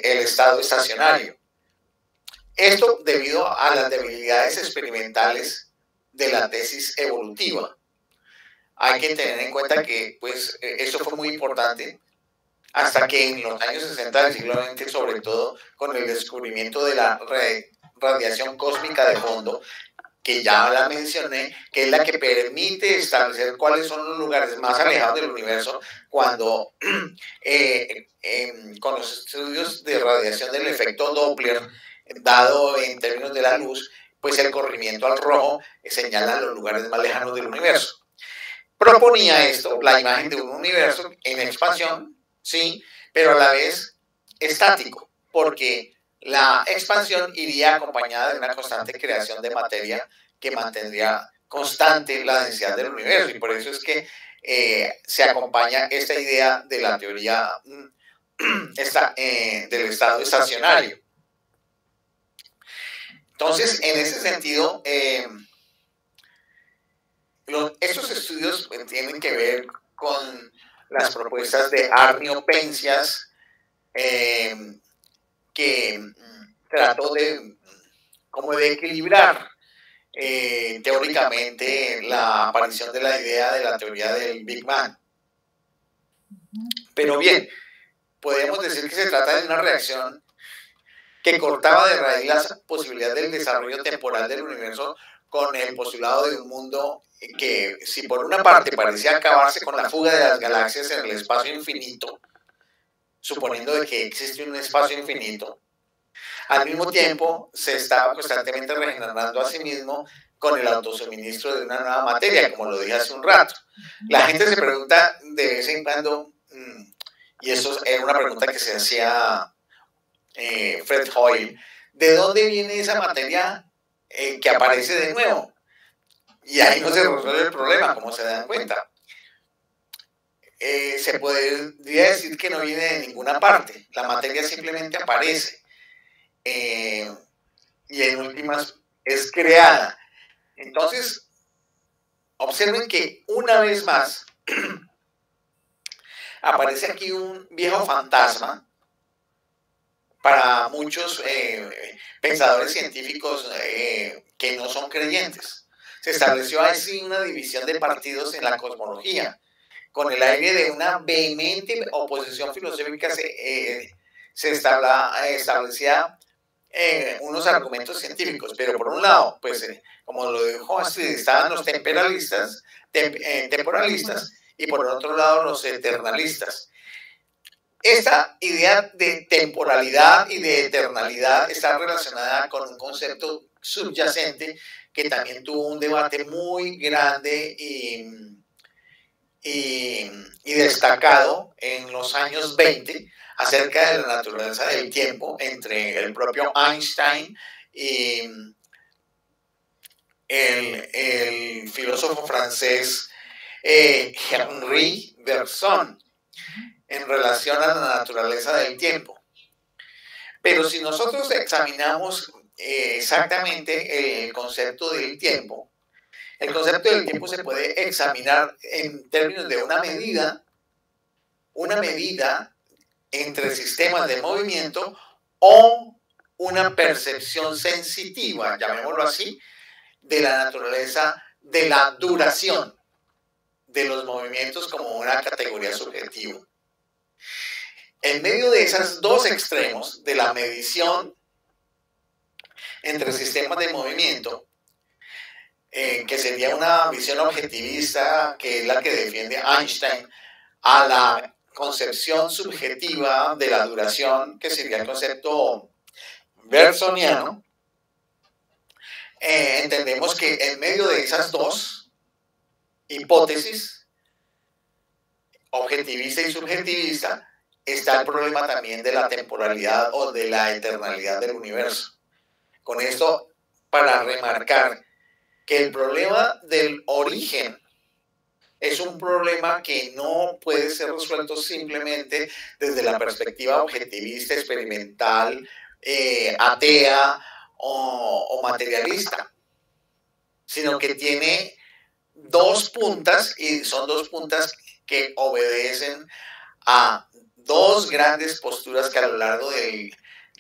estado estacionario. Esto debido a las debilidades experimentales de la tesis evolutiva. Hay que tener en cuenta que pues, esto fue muy importante hasta que en los años 60 del siglo XX, sobre todo con el descubrimiento de la radiación cósmica de fondo, que ya la mencioné, que es la que permite establecer cuáles son los lugares más alejados del universo cuando con los estudios de radiación del efecto Doppler, dado en términos de la luz, pues el corrimiento al rojo señala los lugares más lejanos del universo. Proponía esto, la imagen de un universo en expansión, sí, pero a la vez estático, porque la expansión iría acompañada de una constante creación de materia que mantendría constante la densidad del universo, y por eso es que se acompaña esta idea de la teoría del estado estacionario. Entonces, en ese sentido, estos estudios tienen que ver con las propuestas de Arnio Penzias, que trató de equilibrar teóricamente la aparición de la idea de la teoría del Big Bang. Pero bien, podemos decir que se trata de una reacción que cortaba de raíz la posibilidad del desarrollo temporal del universo con el postulado de un mundo que, si por una parte parecía acabarse con la fuga de las galaxias en el espacio infinito, suponiendo de que existe un espacio infinito, al mismo tiempo se estaba constantemente regenerando a sí mismo con el autosuministro de una nueva materia, como lo dije hace un rato. La gente se pregunta de vez en cuando, y eso era una pregunta que se hacía Fred Hoyle, ¿de dónde viene esa materia que aparece de nuevo? Y ahí no se resuelve el problema, como se dan cuenta. Se podría decir que no viene de ninguna parte, la materia simplemente aparece y en últimas es creada. Entonces, observen que una vez más aparece aquí un viejo fantasma para muchos pensadores científicos que no son creyentes. Se estableció así una división de partidos en la cosmología. Con el aire de una vehemente oposición filosófica se establecía unos argumentos científicos, pero por un lado, pues como lo dijo Astrid, estaban los temporalistas, y por otro lado los eternalistas. Esta idea de temporalidad y de eternalidad está relacionada con un concepto subyacente que también tuvo un debate muy grande y destacado en los años 20 acerca de la naturaleza del tiempo entre el propio Einstein y el filósofo francés Henri Bergson en relación a la naturaleza del tiempo. Pero si nosotros examinamos exactamente el concepto del tiempo, el concepto del tiempo se puede examinar en términos de una medida entre sistemas de movimiento o una percepción sensitiva, llamémoslo así, de la naturaleza de la duración de los movimientos como una categoría subjetiva. En medio de esos dos extremos de la medición entre sistemas de movimiento, que sería una visión objetivista, que es la que defiende Einstein, a la concepción subjetiva de la duración, que sería el concepto bergsoniano, entendemos que en medio de esas dos hipótesis, objetivista y subjetivista, está el problema también de la temporalidad o de la eternalidad del universo. Con esto, para remarcar que el problema del origen es un problema que no puede ser resuelto simplemente desde la perspectiva objetivista, experimental, atea o materialista, sino que tiene dos puntas, y son dos puntas que obedecen a dos grandes posturas que a lo largo de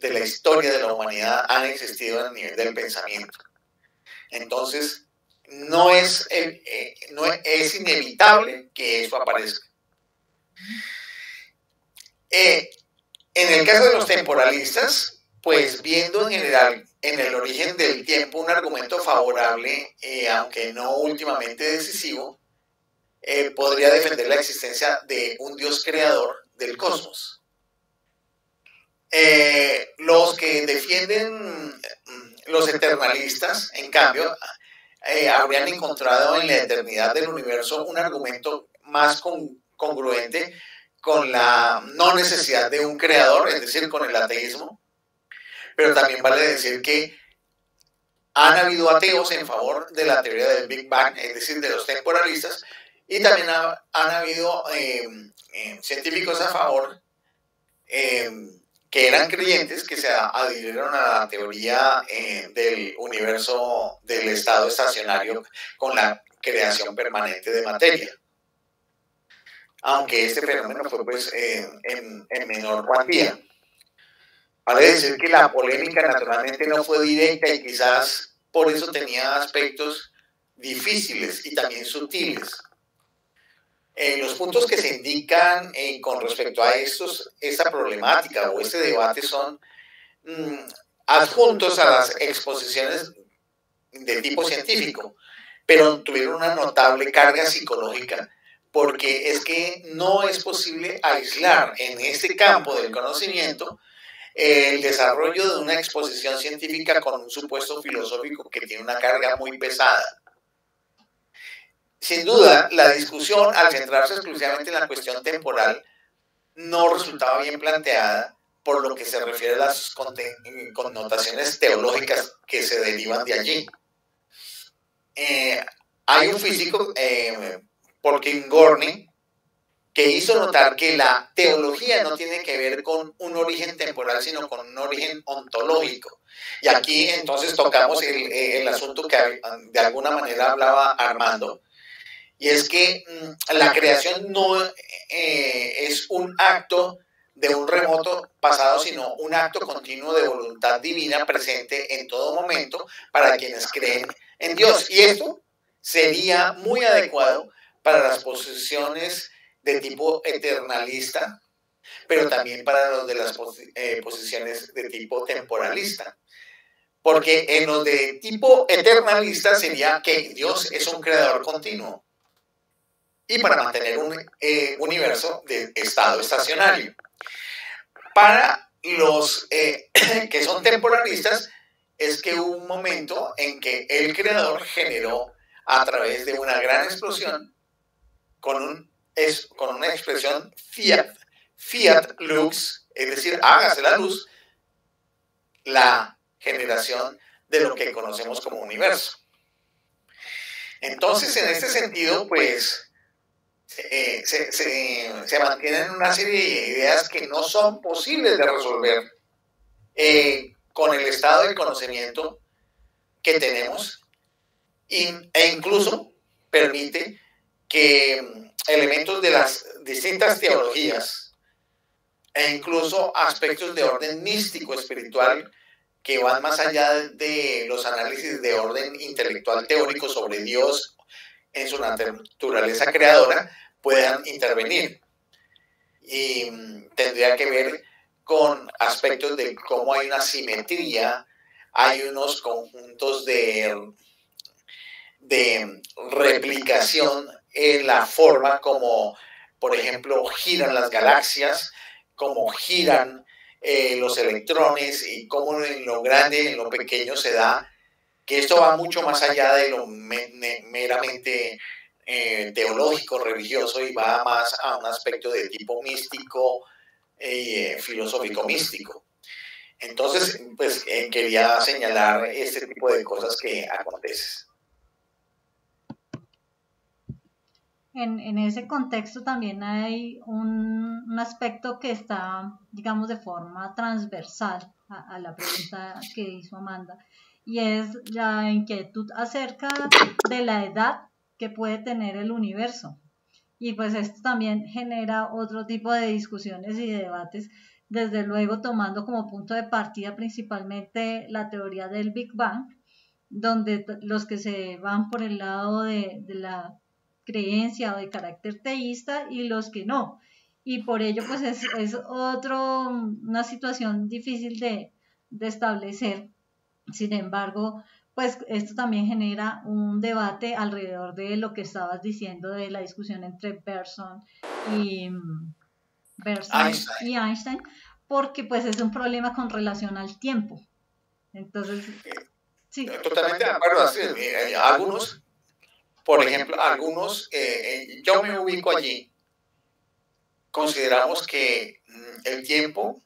la historia de la humanidad han existido a nivel del pensamiento. Entonces, es inevitable que eso aparezca. En el caso de los temporalistas, pues viendo en general en el origen del tiempo un argumento favorable, aunque no últimamente decisivo, podría defender la existencia de un Dios creador del cosmos. Los que defienden los eternalistas, en cambio, habrían encontrado en la eternidad del universo un argumento más congruente con la no necesidad de un creador, es decir, con el ateísmo. Pero también vale decir que han habido ateos en favor de la teoría del Big Bang, es decir, de los temporalistas, y también han habido científicos a favor que eran creyentes, que se adhirieron a la teoría del universo, del estado estacionario con la creación permanente de materia. Aunque este fenómeno fue pues en menor cuantía. Vale decir que la polémica naturalmente no fue directa y quizás por eso tenía aspectos difíciles y también sutiles. Los puntos que se indican con respecto a esta problemática o este debate son adjuntos a las exposiciones de tipo científico, pero tuvieron una notable carga psicológica, porque es que no es posible aislar en este campo del conocimiento el desarrollo de una exposición científica con un supuesto filosófico que tiene una carga muy pesada. Sin duda, la discusión, al centrarse exclusivamente en la cuestión temporal, no resultaba bien planteada por lo que se refiere a las connotaciones teológicas que se derivan de allí. Hay un físico, Paul Gorny, que hizo notar que la teología no tiene que ver con un origen temporal, sino con un origen ontológico. Y aquí entonces tocamos el asunto que de alguna manera hablaba Armando, y es que la creación no es un acto de un remoto pasado, sino un acto continuo de voluntad divina presente en todo momento para quienes creen en Dios. Y esto sería muy adecuado para las posiciones de tipo eternalista, pero también para los de las posiciones de tipo temporalista. Porque en los de tipo eternalista sería que Dios es un creador continuo y para mantener un universo de estado estacionario. Para los que son temporalistas, es que hubo un momento en que el creador generó a través de una gran explosión con una expresión fiat lux, es decir, hágase la luz, la generación de lo que conocemos como universo. Entonces, en este sentido, pues, se mantienen una serie de ideas que no son posibles de resolver con el estado del conocimiento que tenemos, e incluso permite que elementos de las distintas teologías e incluso aspectos de orden místico espiritual que van más allá de los análisis de orden intelectual teórico sobre Dios en su naturaleza creadora puedan intervenir. Y tendría que ver con aspectos de cómo hay una simetría, hay unos conjuntos de replicación en la forma como, por ejemplo, giran las galaxias, cómo giran los electrones y cómo en lo grande, en lo pequeño se da, que esto va mucho más allá de lo meramente teológico, religioso, y va más a un aspecto de tipo místico, filosófico místico. Entonces, pues quería señalar este tipo de cosas que acontecen. En ese contexto también hay un aspecto que está, digamos, de forma transversal a la pregunta que hizo Amanda, y es la inquietud acerca de la edad que puede tener el universo. Y pues esto también genera otro tipo de discusiones y de debates, desde luego tomando como punto de partida principalmente la teoría del Big Bang, donde los que se van por el lado de la creencia o de carácter teísta y los que no. Y por ello pues es una situación difícil de establecer. Sin embargo, pues esto también genera un debate alrededor de lo que estabas diciendo de la discusión entre Bergson y Einstein, porque pues es un problema con relación al tiempo. Entonces, sí. Totalmente de acuerdo. Algunos, por ejemplo, yo me ubico allí, consideramos que el tiempo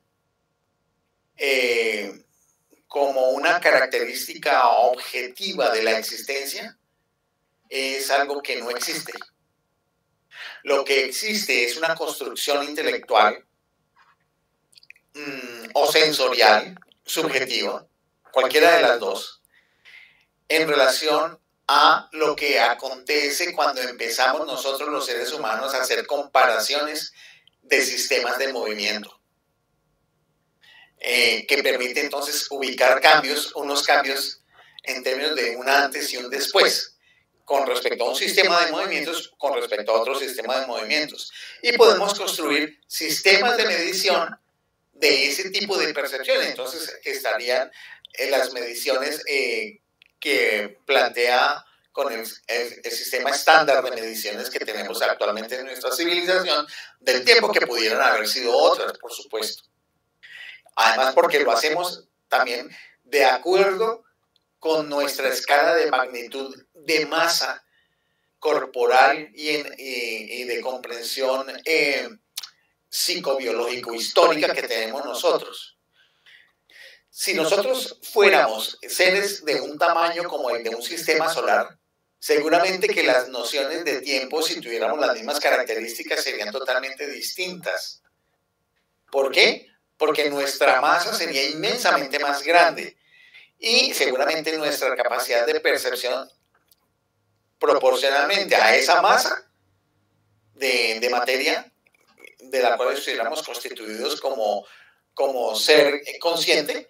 como una característica objetiva de la existencia es algo que no existe. Lo que existe es una construcción intelectual o sensorial, subjetiva, cualquiera de las dos, en relación a lo que acontece cuando empezamos nosotros los seres humanos a hacer comparaciones de sistemas de movimiento, que permite entonces ubicar unos cambios en términos de un antes y un después, con respecto a un sistema de movimientos, con respecto a otro sistema de movimientos. Y podemos construir sistemas de medición de ese tipo de percepciones. Entonces estarían las mediciones que plantea con el sistema estándar de mediciones que tenemos actualmente en nuestra civilización, del tiempo, que pudieran haber sido otras, por supuesto. Además, porque lo hacemos también de acuerdo con nuestra escala de magnitud de masa corporal y de comprensión psicobiológico-histórica que tenemos nosotros. Si nosotros fuéramos seres de un tamaño como el de un sistema solar, seguramente que las nociones de tiempo, si tuviéramos las mismas características, serían totalmente distintas. ¿Por qué? Porque nuestra masa sería inmensamente más grande y seguramente nuestra capacidad de percepción, proporcionalmente a esa masa de materia de la cual estuviéramos constituidos como ser consciente,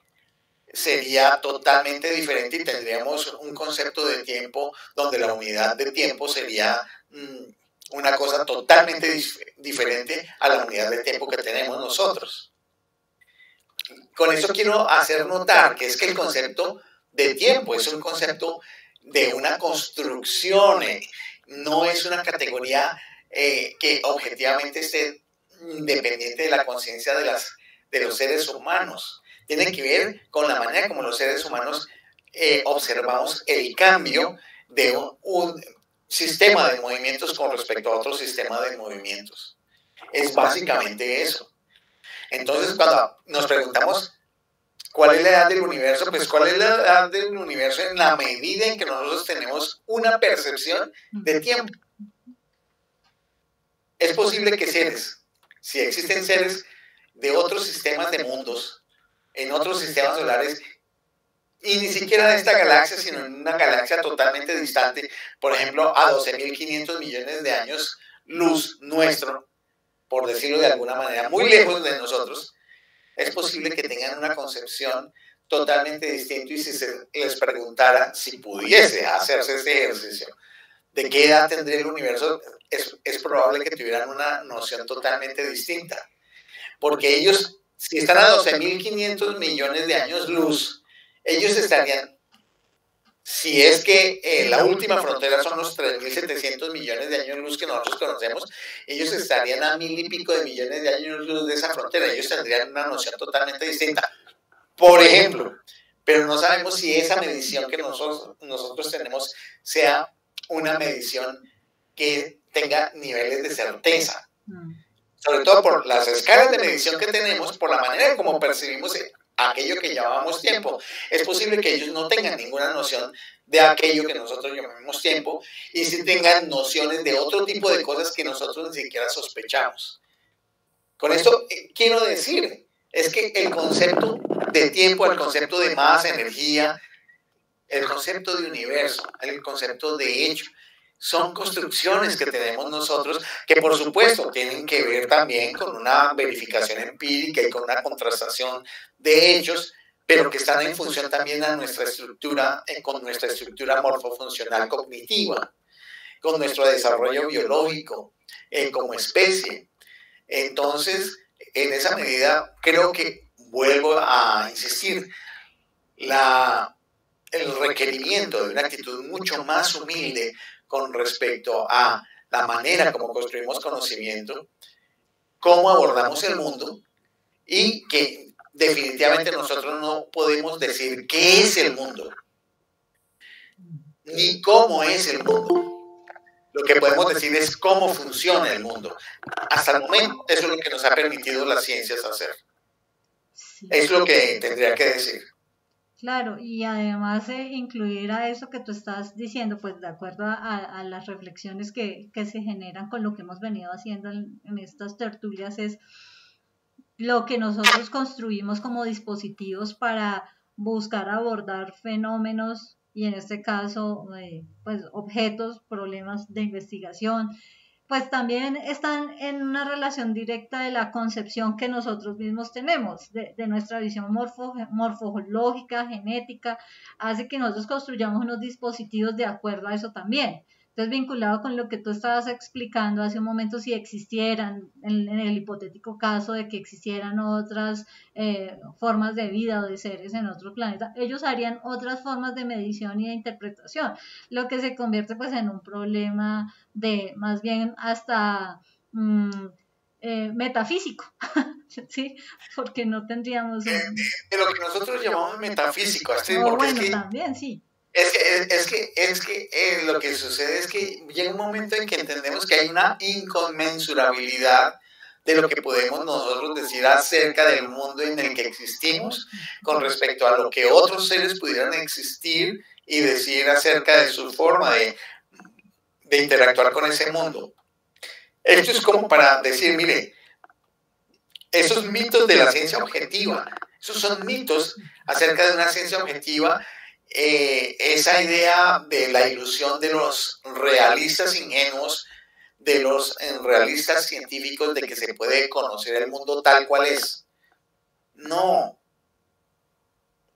sería totalmente diferente y tendríamos un concepto de tiempo donde la unidad de tiempo sería una cosa totalmente diferente a la unidad de tiempo que tenemos nosotros. Con eso quiero hacer notar que es que el concepto de tiempo es un concepto de una construcción, no es una categoría que objetivamente esté independiente de la conciencia de los seres humanos. Tiene que ver con la manera como los seres humanos observamos el cambio de un sistema de movimientos con respecto a otro sistema de movimientos. Es básicamente eso. Entonces, cuando nos preguntamos ¿Cuál es la edad del universo? Pues ¿cuál es la edad del universo en la medida en que nosotros tenemos una percepción de tiempo? Es posible que seres, si existen seres de otros sistemas de mundos, en otros sistemas solares, y ni siquiera de esta galaxia, sino en una galaxia totalmente distante, por ejemplo, a 12.500 millones de años luz nuestro, por decirlo de alguna manera, muy lejos de nosotros, es posible que tengan una concepción totalmente distinta. Y si se les preguntara si pudiese hacerse este ejercicio, ¿de qué edad tendría el universo? Es probable que tuvieran una noción totalmente distinta. Porque ellos, si están a 12.500 millones de años luz, ellos estarían, si es que la última frontera son los 3.700 millones de años luz que nosotros conocemos, ellos estarían a 1.000 y pico de millones de años luz de esa frontera. Ellos tendrían una noción totalmente distinta. Por ejemplo, pero no sabemos si esa medición que nosotros tenemos sea una medición que tenga niveles de certeza. Sobre todo por las escalas de medición que tenemos, por la manera como percibimos aquello que llamamos tiempo. Es posible que ellos no tengan ninguna noción de aquello que nosotros llamamos tiempo y sí tengan nociones de otro tipo de cosas que nosotros ni siquiera sospechamos. Con esto quiero decir, es que el concepto de tiempo, el concepto de masa, energía, el concepto de universo, el concepto de hecho, son construcciones que tenemos nosotros que por supuesto tienen que ver también con una verificación empírica y con una contrastación de hechos, pero que están en función también a nuestra estructura, con nuestra estructura morfofuncional cognitiva, con nuestro desarrollo biológico como especie. Entonces, en esa medida, creo que, vuelvo a insistir, el requerimiento de una actitud mucho más humilde con respecto a la manera como construimos conocimiento, cómo abordamos el mundo, y que definitivamente nosotros no podemos decir qué es el mundo, ni cómo es el mundo. Lo que podemos decir es cómo funciona el mundo. Hasta el momento, eso es lo que nos ha permitido las ciencias hacer. Sí. Es lo que tendría que decir. Claro, y además incluir a eso que tú estás diciendo, pues de acuerdo a las reflexiones que se generan con lo que hemos venido haciendo en estas tertulias, es lo que nosotros construimos como dispositivos para buscar abordar fenómenos y en este caso pues objetos, problemas de investigación, pues también están en una relación directa de la concepción que nosotros mismos tenemos, de nuestra visión morfológica, genética, hace que nosotros construyamos unos dispositivos de acuerdo a eso también. Entonces, vinculado con lo que tú estabas explicando hace un momento, si existieran, en el hipotético caso de que existieran otras formas de vida o de seres en otro planeta, ellos harían otras formas de medición y de interpretación, lo que se convierte pues en un problema de más bien hasta metafísico, ¿sí? Porque no tendríamos... De lo que nosotros llamamos metafísico, ¿sí? Porque bueno, es que, también, sí. Es que lo que sucede es que llega un momento en que entendemos que hay una inconmensurabilidad de lo que podemos nosotros decir acerca del mundo en el que existimos con respecto a lo que otros seres pudieran existir y decir acerca de su forma de interactuar con ese mundo. Esto es como para decir, mire, esos mitos de la ciencia objetiva, esos son mitos acerca de una ciencia objetiva. Esa idea de la ilusión de los realistas ingenuos, de los realistas científicos, de que se puede conocer el mundo tal cual es. No.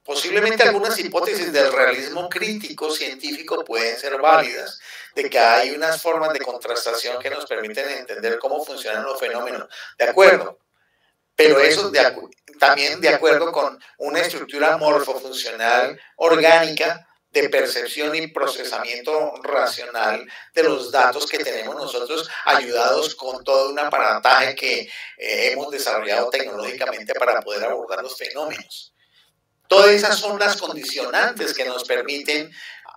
Posiblemente algunas hipótesis del realismo crítico científico pueden ser válidas, de que hay unas formas de contrastación que nos permiten entender cómo funcionan los fenómenos. De acuerdo. Pero eso también de acuerdo con una estructura morfofuncional orgánica de percepción y procesamiento racional de los datos que tenemos nosotros, ayudados con todo un aparataje que hemos desarrollado tecnológicamente para poder abordar los fenómenos. Todas esas son las condicionantes que nos permiten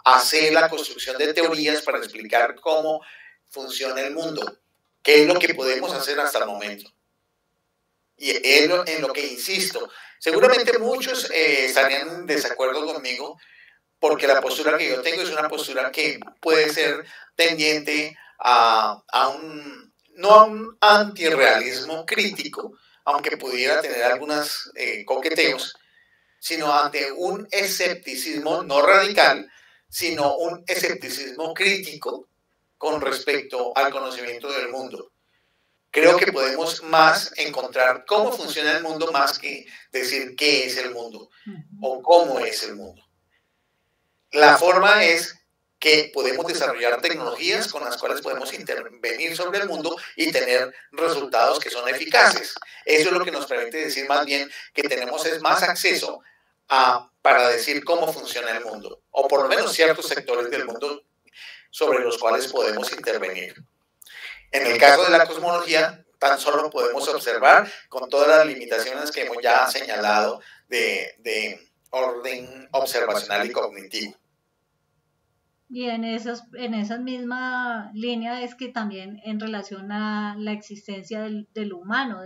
hacer la construcción de teorías para explicar cómo funciona el mundo, qué es lo que podemos hacer hasta el momento. Y es en lo que insisto. Seguramente muchos estarían en desacuerdo conmigo, porque la postura que yo tengo es una postura que puede ser tendiente no a un antirrealismo crítico, aunque pudiera tener algunos coqueteos, sino ante un escepticismo no radical, sino un escepticismo crítico con respecto al conocimiento del mundo. Creo que podemos más encontrar cómo funciona el mundo más que decir qué es el mundo o cómo es el mundo. La forma es que podemos desarrollar tecnologías con las cuales podemos intervenir sobre el mundo y tener resultados que son eficaces. Eso es lo que nos permite decir más bien que tenemos más acceso para decir cómo funciona el mundo, o por lo menos ciertos sectores del mundo sobre los cuales podemos intervenir. En el caso de la cosmología, tan solo podemos observar con todas las limitaciones que hemos ya señalado de orden observacional y cognitivo. Y en esa misma línea es que también en relación a la existencia del humano,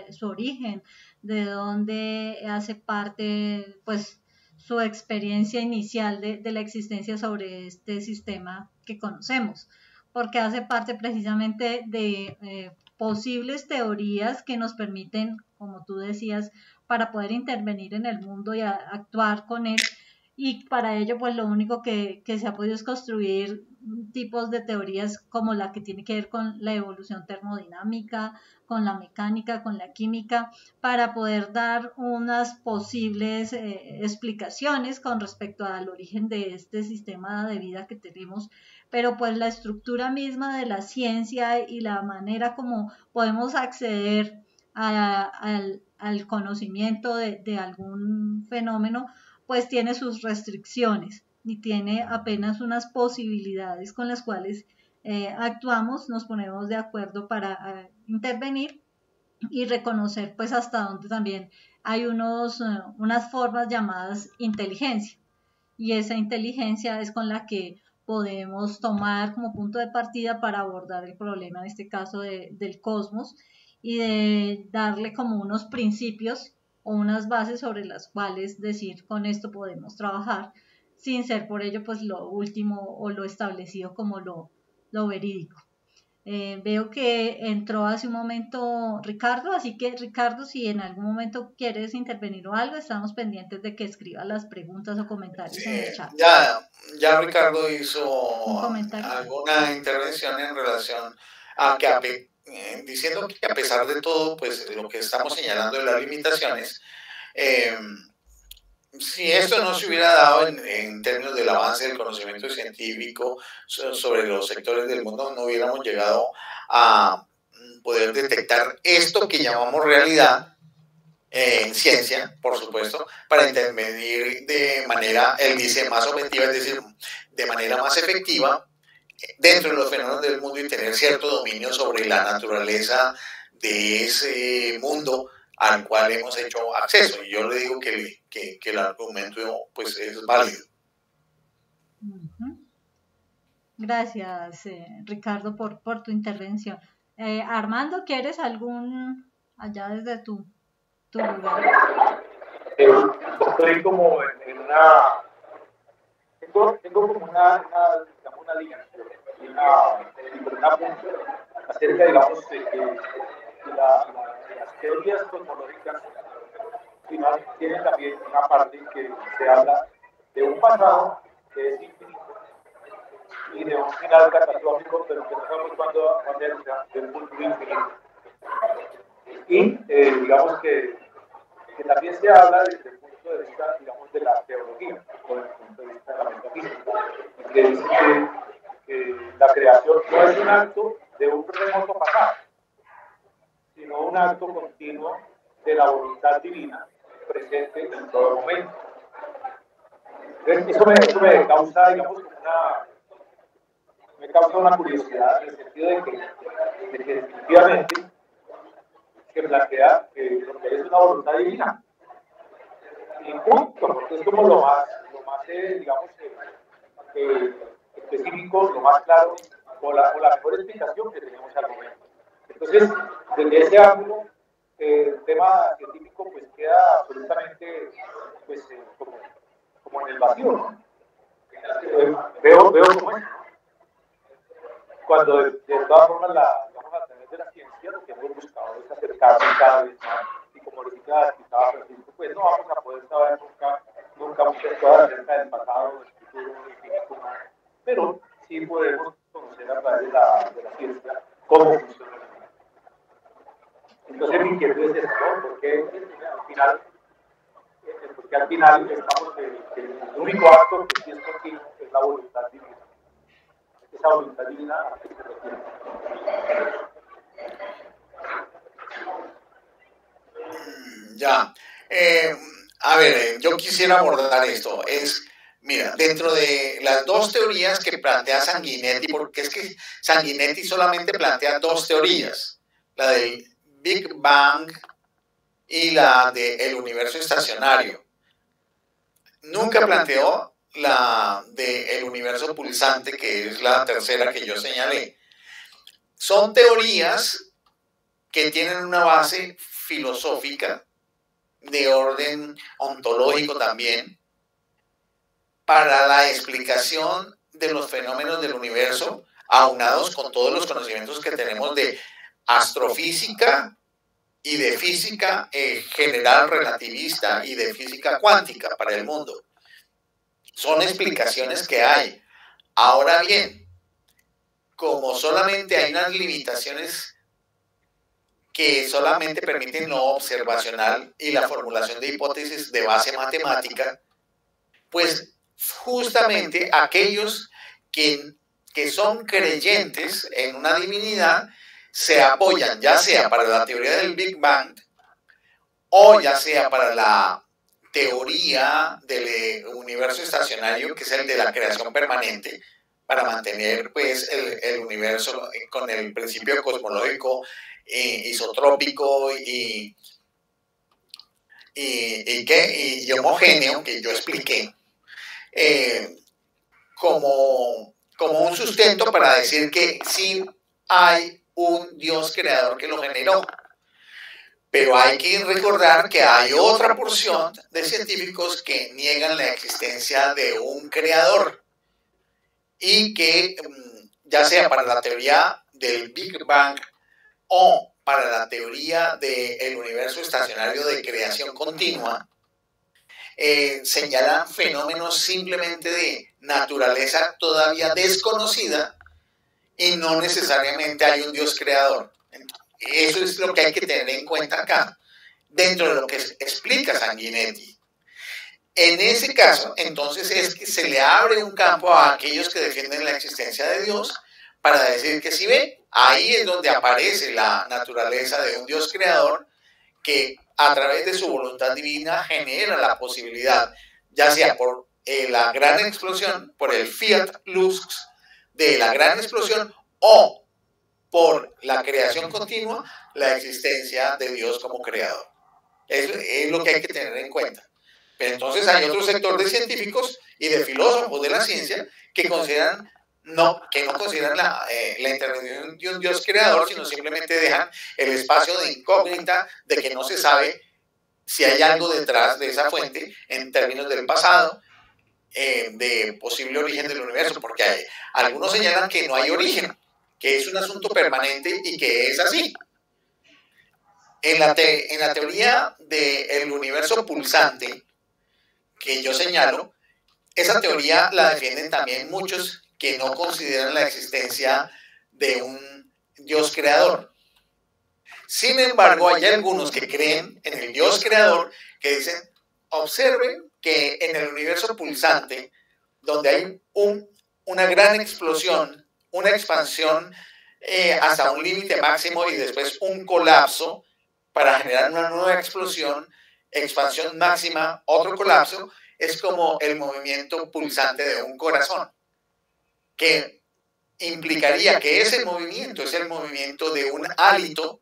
su origen, de dónde hace parte pues su experiencia inicial de la existencia sobre este sistema que conocemos, porque hace parte precisamente de posibles teorías que nos permiten, como tú decías, para poder intervenir en el mundo y actuar con él. Y para ello, pues lo único que se ha podido es construir tipos de teorías como la que tiene que ver con la evolución termodinámica, con la mecánica, con la química, para poder dar unas posibles explicaciones con respecto al origen de este sistema de vida que tenemos. Pero pues la estructura misma de la ciencia y la manera como podemos acceder al conocimiento de algún fenómeno, pues tiene sus restricciones y tiene apenas unas posibilidades con las cuales actuamos, nos ponemos de acuerdo para intervenir y reconocer pues hasta dónde también hay unas formas llamadas inteligencia, y esa inteligencia es con la que podemos tomar como punto de partida para abordar el problema, en este caso del cosmos, y de darle como unos principios o unas bases sobre las cuales decir con esto podemos trabajar, sin ser por ello pues lo último o lo establecido como lo verídico. Veo que entró hace un momento Ricardo, así que Ricardo, si en algún momento quieres intervenir o algo, estamos pendientes de que escriba las preguntas o comentarios en el chat. Ya Ricardo hizo alguna intervención en relación a que diciendo que a pesar de todo, pues lo que estamos señalando de las limitaciones, si esto no se hubiera dado en términos del avance del conocimiento científico sobre los sectores del mundo, no hubiéramos llegado a poder detectar esto que llamamos realidad en ciencia, por supuesto, para intervenir de manera, él dice, más objetiva, es decir, de manera más efectiva dentro de los fenómenos del mundo y tener cierto dominio sobre la naturaleza de ese mundo al cual hemos hecho acceso. Y yo le digo que el argumento pues, es válido. Gracias, Ricardo, por tu intervención. Armando, ¿quieres algún allá desde tu lugar? Estoy como en una... Tengo como una alineación, una punta acerca, digamos, de que las teorías cosmológicas tienen también una parte en que se habla de un pasado que es infinito y de un final catastrófico, pero que no sabemos cuándo va a ser, de un futuro infinito. Y digamos que también se habla desde el punto de vista, digamos, de la teología, o desde el punto de vista de la metafísica, y que dice que la creación no es un acto de un remoto pasado, sino un acto continuo de la voluntad divina presente en todo momento. Entonces, eso me causa, digamos, una curiosidad en el sentido de que definitivamente que plantea que lo que es una voluntad divina. Y punto, porque es como lo más digamos, específico, lo más claro, o la mejor explicación que tenemos al momento. Entonces, desde ese ángulo, el tema científico pues queda absolutamente pues, como en el vacío, ¿no? Veo como es. Cuando de todas formas, digamos, a través de la ciencia, lo que hemos buscado es acercarnos cada vez más, y como les explicaba Francisco, pues no vamos a poder saber nunca muchas cosas acerca del pasado, del futuro, del infinito, pero sí podemos conocer a través de la ciencia cómo funciona el mundo. Entonces mi inquietud es esta, ¿no? Porque al final estamos el único acto que sí es continuo es la voluntad divina. Esa voluntad divina a que se refiere. Ya. A ver, yo quisiera abordar esto. Mira, dentro de las dos teorías que plantea Sanguinetti, porque es que Sanguinetti solamente plantea dos teorías, la del Big Bang y la del universo estacionario. Nunca planteó la del universo pulsante, que es la tercera que yo señalé. Son teorías que tienen una base filosófica de orden ontológico también para la explicación de los fenómenos del universo, aunados con todos los conocimientos que tenemos de astrofísica y de física general relativista y de física cuántica para el mundo. Son explicaciones que hay. Ahora bien, como solamente hay unas limitaciones que solamente permiten lo observacional y la formulación de hipótesis de base matemática, pues justamente aquellos que son creyentes en una divinidad se apoyan ya sea para la teoría del Big Bang o ya sea para la teoría del universo estacionario, que es el de la creación permanente, para mantener pues el universo con el principio cosmológico isotrópico y homogéneo que yo expliqué, como un sustento para decir que sí hay un Dios creador que lo generó. Pero hay que recordar que hay otra porción de científicos que niegan la existencia de un creador y que, ya sea para la teoría del Big Bang o para la teoría del universo estacionario de creación continua, señalan fenómenos simplemente de naturaleza todavía desconocida y no necesariamente hay un Dios creador. Eso es lo que hay que tener en cuenta acá, dentro de lo que explica Sanguinetti. En ese caso, entonces, es que se le abre un campo a aquellos que defienden la existencia de Dios para decir que si ven, ahí es donde aparece la naturaleza de un Dios creador que a través de su voluntad divina genera la posibilidad, ya sea por la gran explosión, por el Fiat Lux de la gran explosión o por la creación continua, la existencia de Dios como creador. Eso es lo que hay que tener en cuenta. Pero entonces hay otro sector de científicos y de filósofos de la ciencia que no consideran la intervención de un Dios creador, sino simplemente dejan el espacio de incógnita de que no se sabe si hay algo detrás de esa fuente en términos del pasado, de posible origen del universo, porque algunos señalan que no hay origen, que es un asunto permanente y que es así. En la teoría del universo pulsante que yo señalo, esa teoría la defienden también muchos que no consideran la existencia de un Dios creador. Sin embargo, hay algunos que creen en el Dios creador que dicen, observen que en el universo pulsante, donde hay una gran explosión, una expansión hasta un límite máximo y después un colapso para generar una nueva explosión, expansión máxima, otro colapso, es como el movimiento pulsante de un corazón, que implicaría que ese movimiento es el movimiento de un hálito,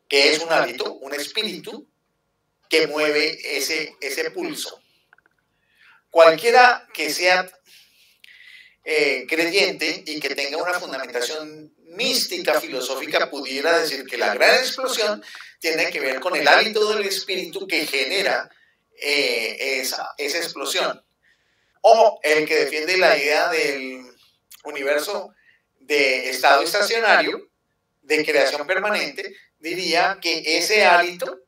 que es un hálito, un espíritu, que mueve ese pulso. Cualquiera que sea creyente y que tenga una fundamentación mística, filosófica, pudiera decir que la gran explosión tiene que ver con el hálito del espíritu que genera esa explosión. O el que defiende la idea del universo de estado estacionario, de creación permanente, diría que ese hálito,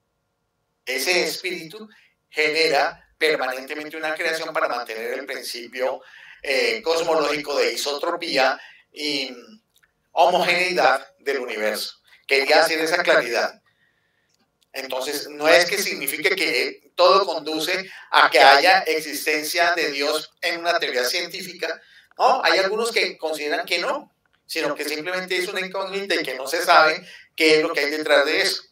ese espíritu, genera permanentemente una creación para mantener el principio cosmológico de isotropía y homogeneidad del universo. Quería hacer esa claridad. Entonces, no es que signifique que todo conduce a que haya existencia de Dios en una teoría científica. No, hay algunos que consideran que no, sino que simplemente es una incógnita y que no se sabe qué es lo que hay detrás de eso.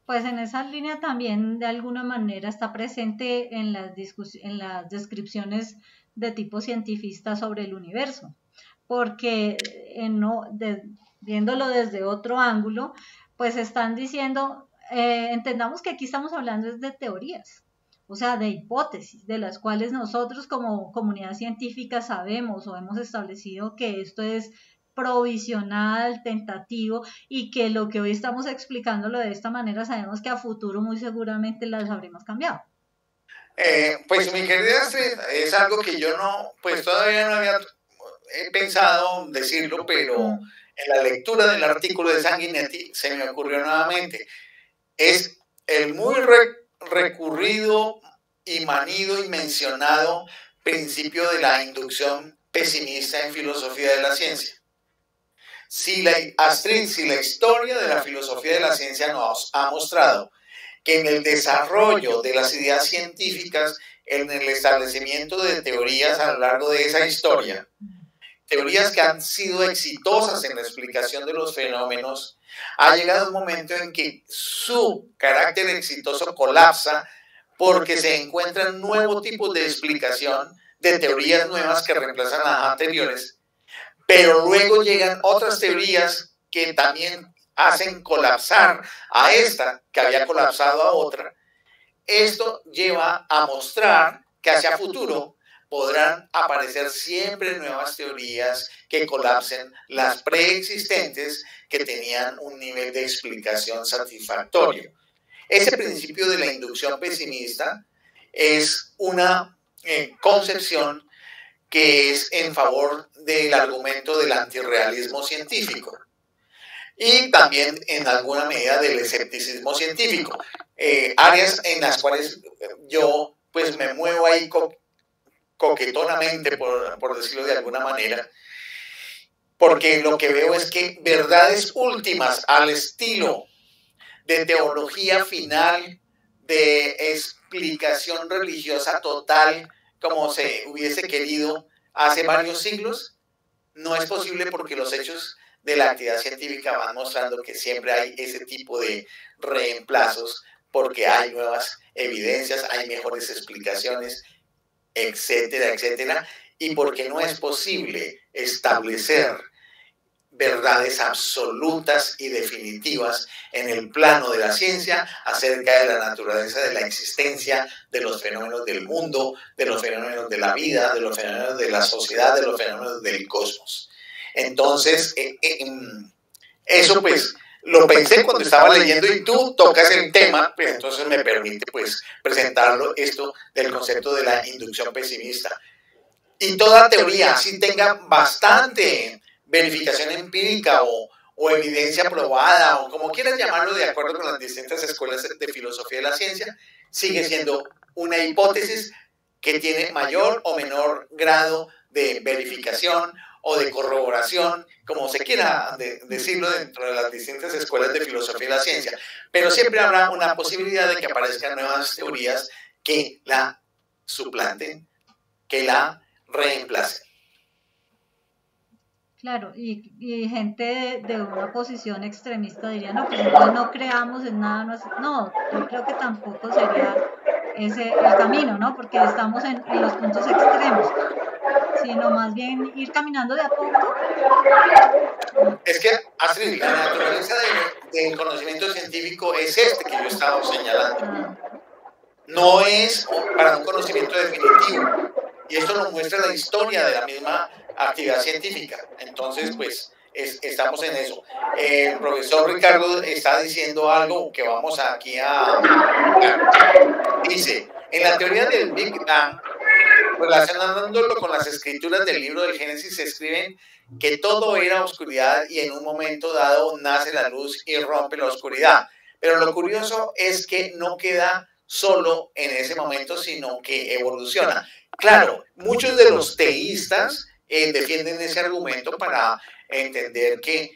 Pues en esa línea también de alguna manera está presente en las descripciones de tipo cientifista sobre el universo, porque viéndolo desde otro ángulo, pues están diciendo, entendamos que aquí estamos hablando de teorías, o sea, de hipótesis, de las cuales nosotros como comunidad científica sabemos o hemos establecido que esto es provisional, tentativo, y que lo que hoy estamos explicándolo de esta manera sabemos que a futuro muy seguramente las habremos cambiado. Pues mi querida Astrid, es algo que yo no, pues todavía no había pensado decirlo, pero en la lectura del artículo de Sanguinetti se me ocurrió nuevamente. Es el muy recurrido y manido y mencionado principio de la inducción pesimista en filosofía de la ciencia. Si la historia de la filosofía de la ciencia nos ha mostrado que en el desarrollo de las ideas científicas, en el establecimiento de teorías a lo largo de esa historia, teorías que han sido exitosas en la explicación de los fenómenos, ha llegado un momento en que su carácter exitoso colapsa porque se encuentran nuevos tipos de explicación de teorías nuevas que reemplazan a las anteriores, pero luego llegan otras teorías que también hacen colapsar a esta que había colapsado a otra. Esto lleva a mostrar que hacia futuro podrán aparecer siempre nuevas teorías que colapsen las preexistentes que tenían un nivel de explicación satisfactorio. Ese principio de la inducción pesimista es una concepción que es en favor del argumento del antirrealismo científico y también en alguna medida del escepticismo científico, áreas en las cuales yo pues me muevo ahí coquetonamente, por decirlo de alguna manera, porque lo que veo es que verdades últimas al estilo de teología final, de explicación religiosa total, como se hubiese querido hace varios siglos, no es posible porque los hechos de la actividad científica van mostrando que siempre hay ese tipo de reemplazos, porque hay nuevas evidencias, hay mejores explicaciones, etcétera, etcétera, y porque no es posible establecer verdades absolutas y definitivas en el plano de la ciencia acerca de la naturaleza de la existencia, de los fenómenos del mundo, de los fenómenos de la vida, de los fenómenos de la sociedad, de los fenómenos del cosmos. Entonces, eso pues lo pensé cuando estaba leyendo y tú tocas el tema, pues entonces me permite pues presentarlo esto del concepto de la inducción pesimista. Y toda teoría, si tenga bastante verificación empírica o evidencia probada o como quieras llamarlo de acuerdo con las distintas escuelas de filosofía de la ciencia, sigue siendo una hipótesis que tiene mayor o menor grado de verificación o de corroboración, como se quiera decirlo dentro de las distintas escuelas de filosofía de la ciencia, pero siempre habrá una posibilidad de que aparezcan nuevas teorías que la suplanten, que la reemplacen. Claro, y gente de una posición extremista diría, no, pues entonces no creamos en nada. No, yo creo que tampoco sería ese el camino, ¿no? Porque estamos en los puntos extremos, sino más bien ir caminando de a poco. Es que, Astrid, la naturaleza del conocimiento científico es este que yo estaba señalando. No es para un conocimiento definitivo, y esto nos muestra la historia de la misma actividad científica. Entonces, pues, estamos en eso. El profesor Ricardo está diciendo algo que vamos aquí a... Dice, en la teoría del Big Bang, relacionándolo con las escrituras del libro del Génesis, se escriben que todo era oscuridad y en un momento dado nace la luz y rompe la oscuridad. Pero lo curioso es que no queda solo en ese momento, sino que evoluciona. Claro, muchos de los teístas defienden ese argumento para entender que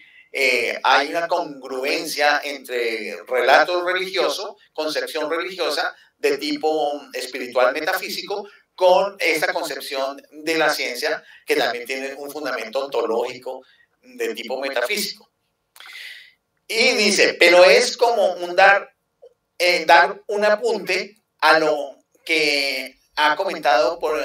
hay una congruencia entre relato religioso, concepción religiosa de tipo espiritual metafísico, con esta concepción de la ciencia que también tiene un fundamento ontológico de tipo metafísico. Y dice, pero es como dar un apunte a lo que ha comentado por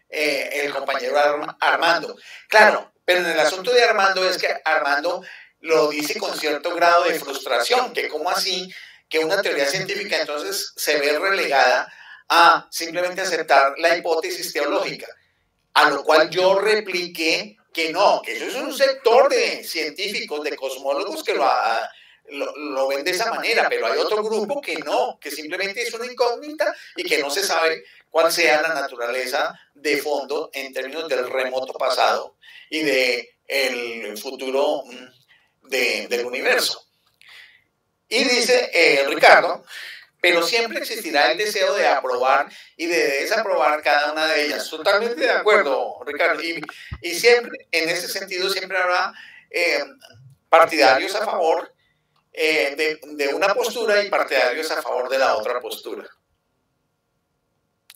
el compañero Armando. Claro, pero en el asunto de Armando es que Armando lo dice con cierto grado de frustración, que como así que una teoría científica entonces se ve relegada a simplemente aceptar la hipótesis teológica, a lo cual yo repliqué que no, que eso es un sector de científicos, de cosmólogos que lo ven de esa manera, pero hay otro grupo que no, que simplemente es una incógnita y que no se sabe cuál sea la naturaleza de fondo en términos del remoto pasado y del futuro del universo. Y dice Ricardo, pero siempre existirá el deseo de aprobar y de desaprobar cada una de ellas. Totalmente de acuerdo, Ricardo. Y siempre, en ese sentido, siempre habrá partidarios a favor de una postura y partidarios a favor de la otra postura.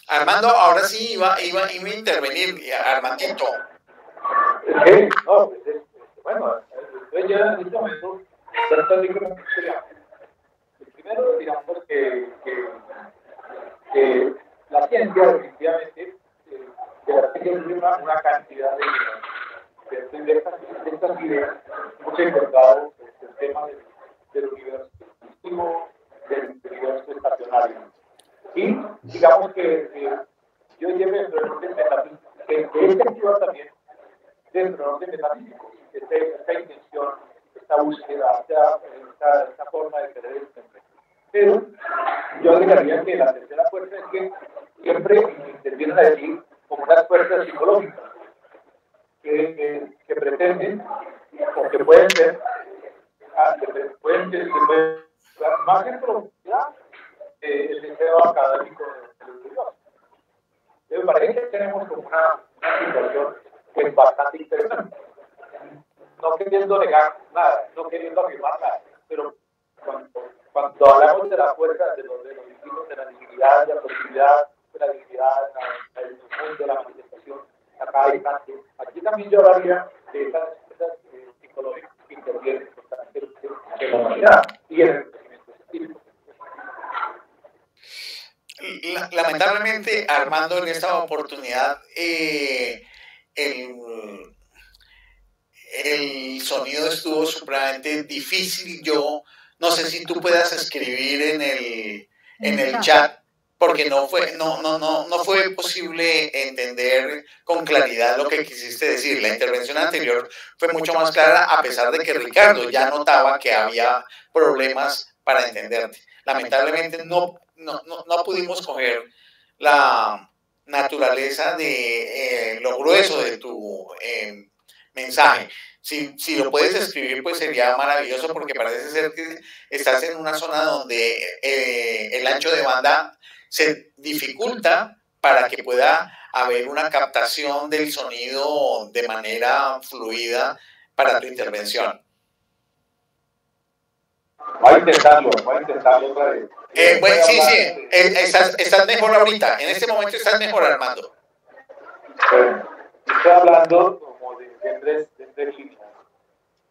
Armando, ahora sí iba a intervenir, Armandito. Sí, no, pues bueno, yo ya en este momento, primero, digamos que la ciencia definitivamente tiene una cantidad de estas ideas. Hemos encontrado el tema del universo existivo, del universo estacionario. Y digamos que yo llevo dentro del orden metafísico, que este activa también dentro del orden metafísico, esta intención, esta búsqueda, esta forma de querer entender. Pero yo agregaría que la tercera fuerza es que siempre intervienen allí como unas fuerzas psicológicas que pretenden o que pueden ser más en profundidad el deseo académico del estudioso. Me parece que tenemos como una situación que es bastante interesante. No queriendo negar nada, no queriendo afirmar nada, pero cuando hablamos de la fuerza de los distintos, de la dignidad, de la posibilidad, de la dignidad, del mundo, de la manifestación, acá hay tanto. Aquí también yo hablaría de esas psicológicas que intervienen en la humanidad y en el crecimiento científico. Lamentablemente, Armando, en esta oportunidad, el sonido estuvo supremamente difícil. Yo no sé si tú puedas escribir en el chat, porque no fue posible entender con claridad lo que quisiste decir. La intervención anterior fue mucho más clara, a pesar de que Ricardo ya notaba que había problemas para entenderte. Lamentablemente no pudimos coger la naturaleza de lo grueso de tu mensaje. Si lo puedes escribir, pues sería maravilloso, porque parece ser que estás en una zona donde el ancho de banda se dificulta para que pueda haber una captación del sonido de manera fluida para tu intervención. Voy a intentarlo otra vez. Bueno, sí, estás mejor ahorita. En este momento estás mejor, Armando. Estoy hablando como de tres líneas.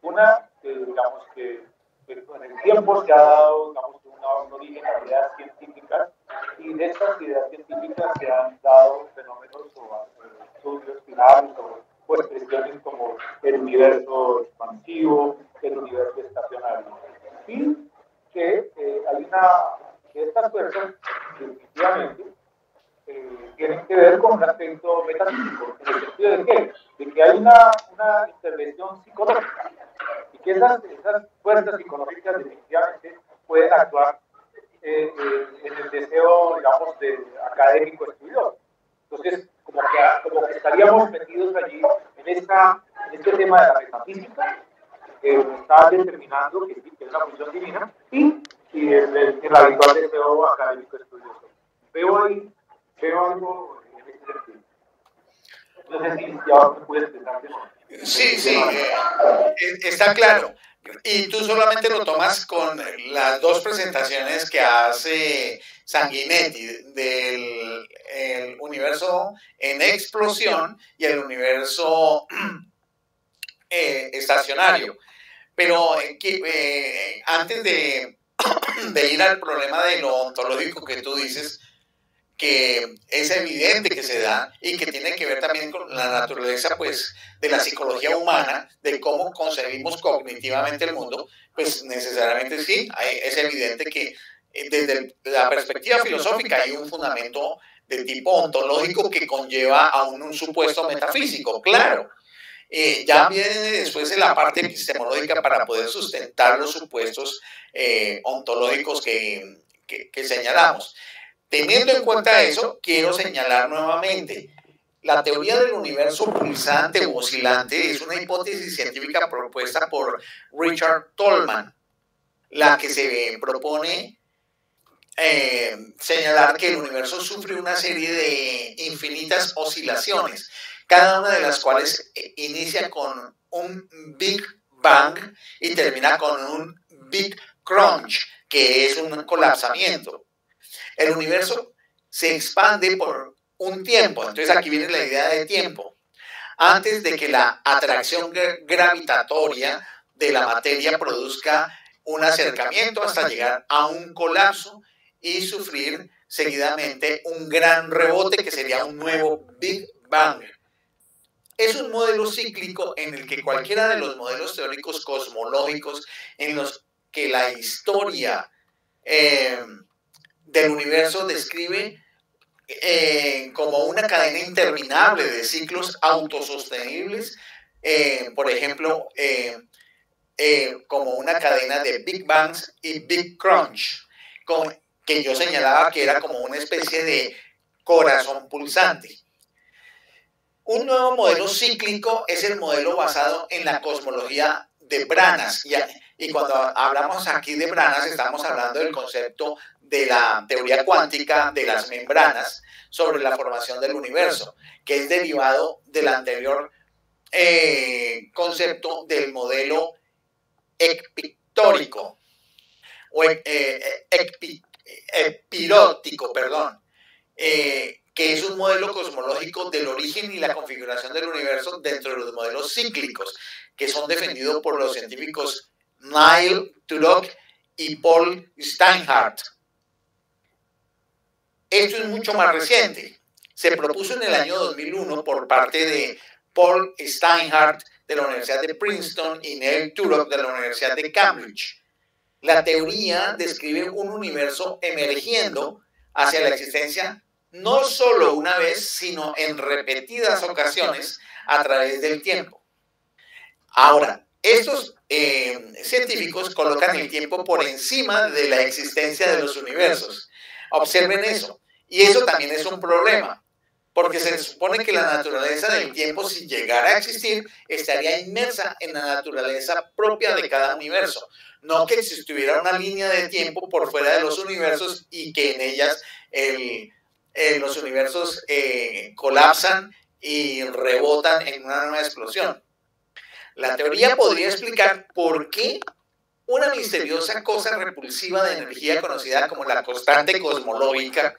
Una, digamos que en el tiempo se ha dado, digamos, un origen a ideas científicas, y de estas ideas científicas se han dado fenómenos o estudios finales o expresiones como el universo expansivo, el universo estacionario. Y que hay que estas fuerzas definitivamente tienen que ver con un aspecto metafísico, en el sentido de que hay una intervención psicológica y que esas fuerzas psicológicas definitivamente pueden actuar en el deseo, digamos, de académico estudioso. Entonces, como que estaríamos metidos allí en este tema de la metafísica, que está determinando que sí, que es una función divina, y el habitual deseo académico estudioso. Veo algo en este sentido. No sé si ya me puedes explicar eso. Sí, está claro. Y tú solamente lo tomas con las dos presentaciones que hace Sanguinetti del el universo en explosión y el universo estacionario. Pero antes de ir al problema de lo ontológico que tú dices, que es evidente que se da y que tiene que ver también con la naturaleza, pues, de la psicología humana, de cómo concebimos cognitivamente el mundo, pues necesariamente sí, es evidente que desde la perspectiva filosófica hay un fundamento de tipo ontológico que conlleva a un supuesto metafísico, claro. Ya viene después la parte epistemológica para poder sustentar los supuestos ontológicos que señalamos. Teniendo en cuenta eso, quiero señalar nuevamente, la teoría del universo pulsante o oscilante es una hipótesis científica propuesta por Richard Tolman, la que se propone señalar que el universo sufre una serie de infinitas oscilaciones, cada una de las cuales inicia con un Big Bang y termina con un Big Crunch, que es un colapsamiento. El universo se expande por un tiempo, entonces aquí viene la idea de tiempo, antes de que la atracción gravitatoria de la materia produzca un acercamiento hasta llegar a un colapso y sufrir seguidamente un gran rebote que sería un nuevo Big Bang. Es un modelo cíclico en el que cualquiera de los modelos teóricos cosmológicos en los que la historia del universo describe como una cadena interminable de ciclos autosostenibles, por ejemplo, como una cadena de Big Bangs y Big Crunch, que yo señalaba que era como una especie de corazón pulsante. Un nuevo modelo cíclico es el modelo basado en la cosmología de Branas. Y cuando hablamos aquí de Branas, estamos hablando del concepto de la teoría cuántica de las membranas sobre la formación del universo, que es derivado del anterior concepto del modelo ecpictórico o epirótico, perdón, que es un modelo cosmológico del origen y la configuración del universo dentro de los modelos cíclicos, que son defendidos por los científicos Niall Turok y Paul Steinhardt. Esto es mucho más reciente. Se propuso en el año 2001 por parte de Paul Steinhardt de la Universidad de Princeton y Niall Turok de la Universidad de Cambridge. La teoría describe un universo emergiendo hacia la existencia no solo una vez, sino en repetidas ocasiones a través del tiempo. Ahora, estos científicos colocan el tiempo por encima de la existencia de los universos. Observen eso. Y eso también es un problema, porque se supone que la naturaleza del tiempo, si llegara a existir, estaría inmersa en la naturaleza propia de cada universo. No que si estuviera una línea de tiempo por fuera de los universos y que en ellas los universos colapsan y rebotan en una nueva explosión. La teoría podría explicar por qué una misteriosa cosa repulsiva de energía conocida como la constante cosmológica,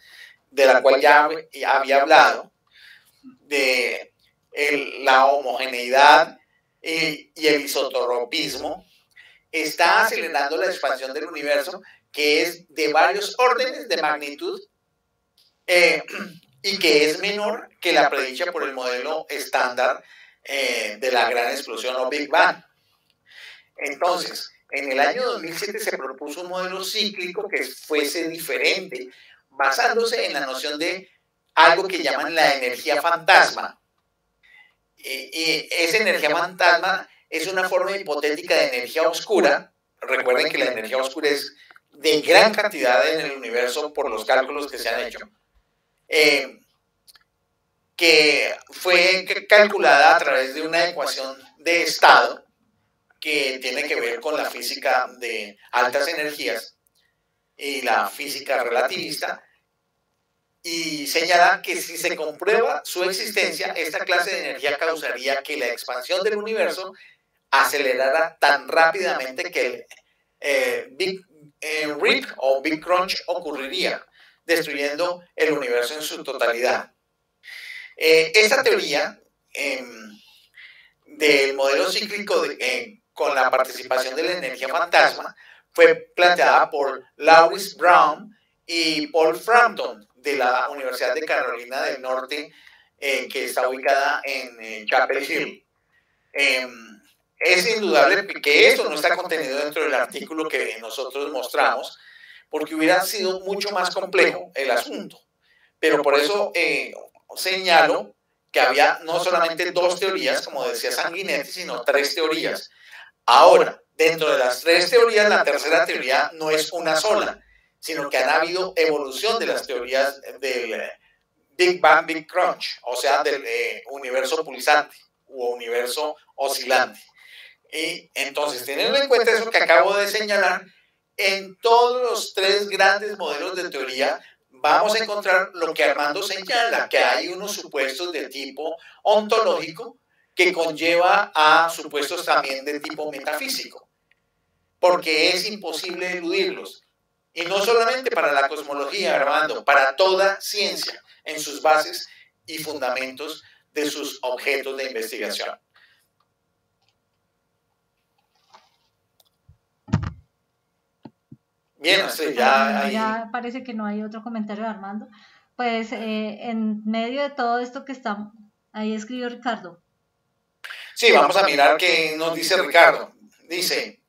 de la cual ya había hablado, de la homogeneidad y el isotropismo, está acelerando la expansión del universo, que es de varios órdenes de magnitud y que es menor que la predicha por el modelo estándar de la gran explosión o Big Bang. Entonces, en el año 2007 se propuso un modelo cíclico que fuese diferente, basándose en la noción de algo que llaman la energía fantasma. Y esa energía fantasma es una forma hipotética de energía oscura. Recuerden que la energía oscura es de gran cantidad en el universo por los cálculos que se han hecho, que fue calculada a través de una ecuación de estado que tiene que ver con la física de altas energías y la física relativista, y señala que si se comprueba su existencia, esta clase de energía causaría que la expansión del universo acelerara tan rápidamente que el Big Rip o Big Crunch ocurriría, destruyendo el universo en su totalidad. Esta teoría del modelo cíclico con la participación de la energía fantasma fue planteada por Lawrence Brown y Paul Frampton de la Universidad de Carolina del Norte, que está ubicada en Chapel Hill. Es indudable que esto no está contenido dentro del artículo que nosotros mostramos, porque hubiera sido mucho más complejo el asunto. Pero por eso señalo que había no solamente dos teorías, como decía Sanguinetti, sino tres teorías. Ahora, dentro de las tres teorías, la tercera teoría no es una sola, sino que han habido evolución de las teorías del Big Bang, Big Crunch, o sea, del universo pulsante o universo oscilante. Y entonces, teniendo en cuenta eso que acabo de señalar, en todos los tres grandes modelos de teoría vamos a encontrar lo que Armando señala, que hay unos supuestos de tipo ontológico que conlleva a supuestos también de tipo metafísico, porque es imposible eludirlos. Y no solamente para la cosmología, Armando, para toda ciencia en sus bases y fundamentos de sus objetos de investigación. Bien, ya parece que no hay otro comentario de Armando. Pues en medio de todo esto que está, ahí escribió Ricardo. Sí, vamos a mirar qué nos dice Ricardo. Dice,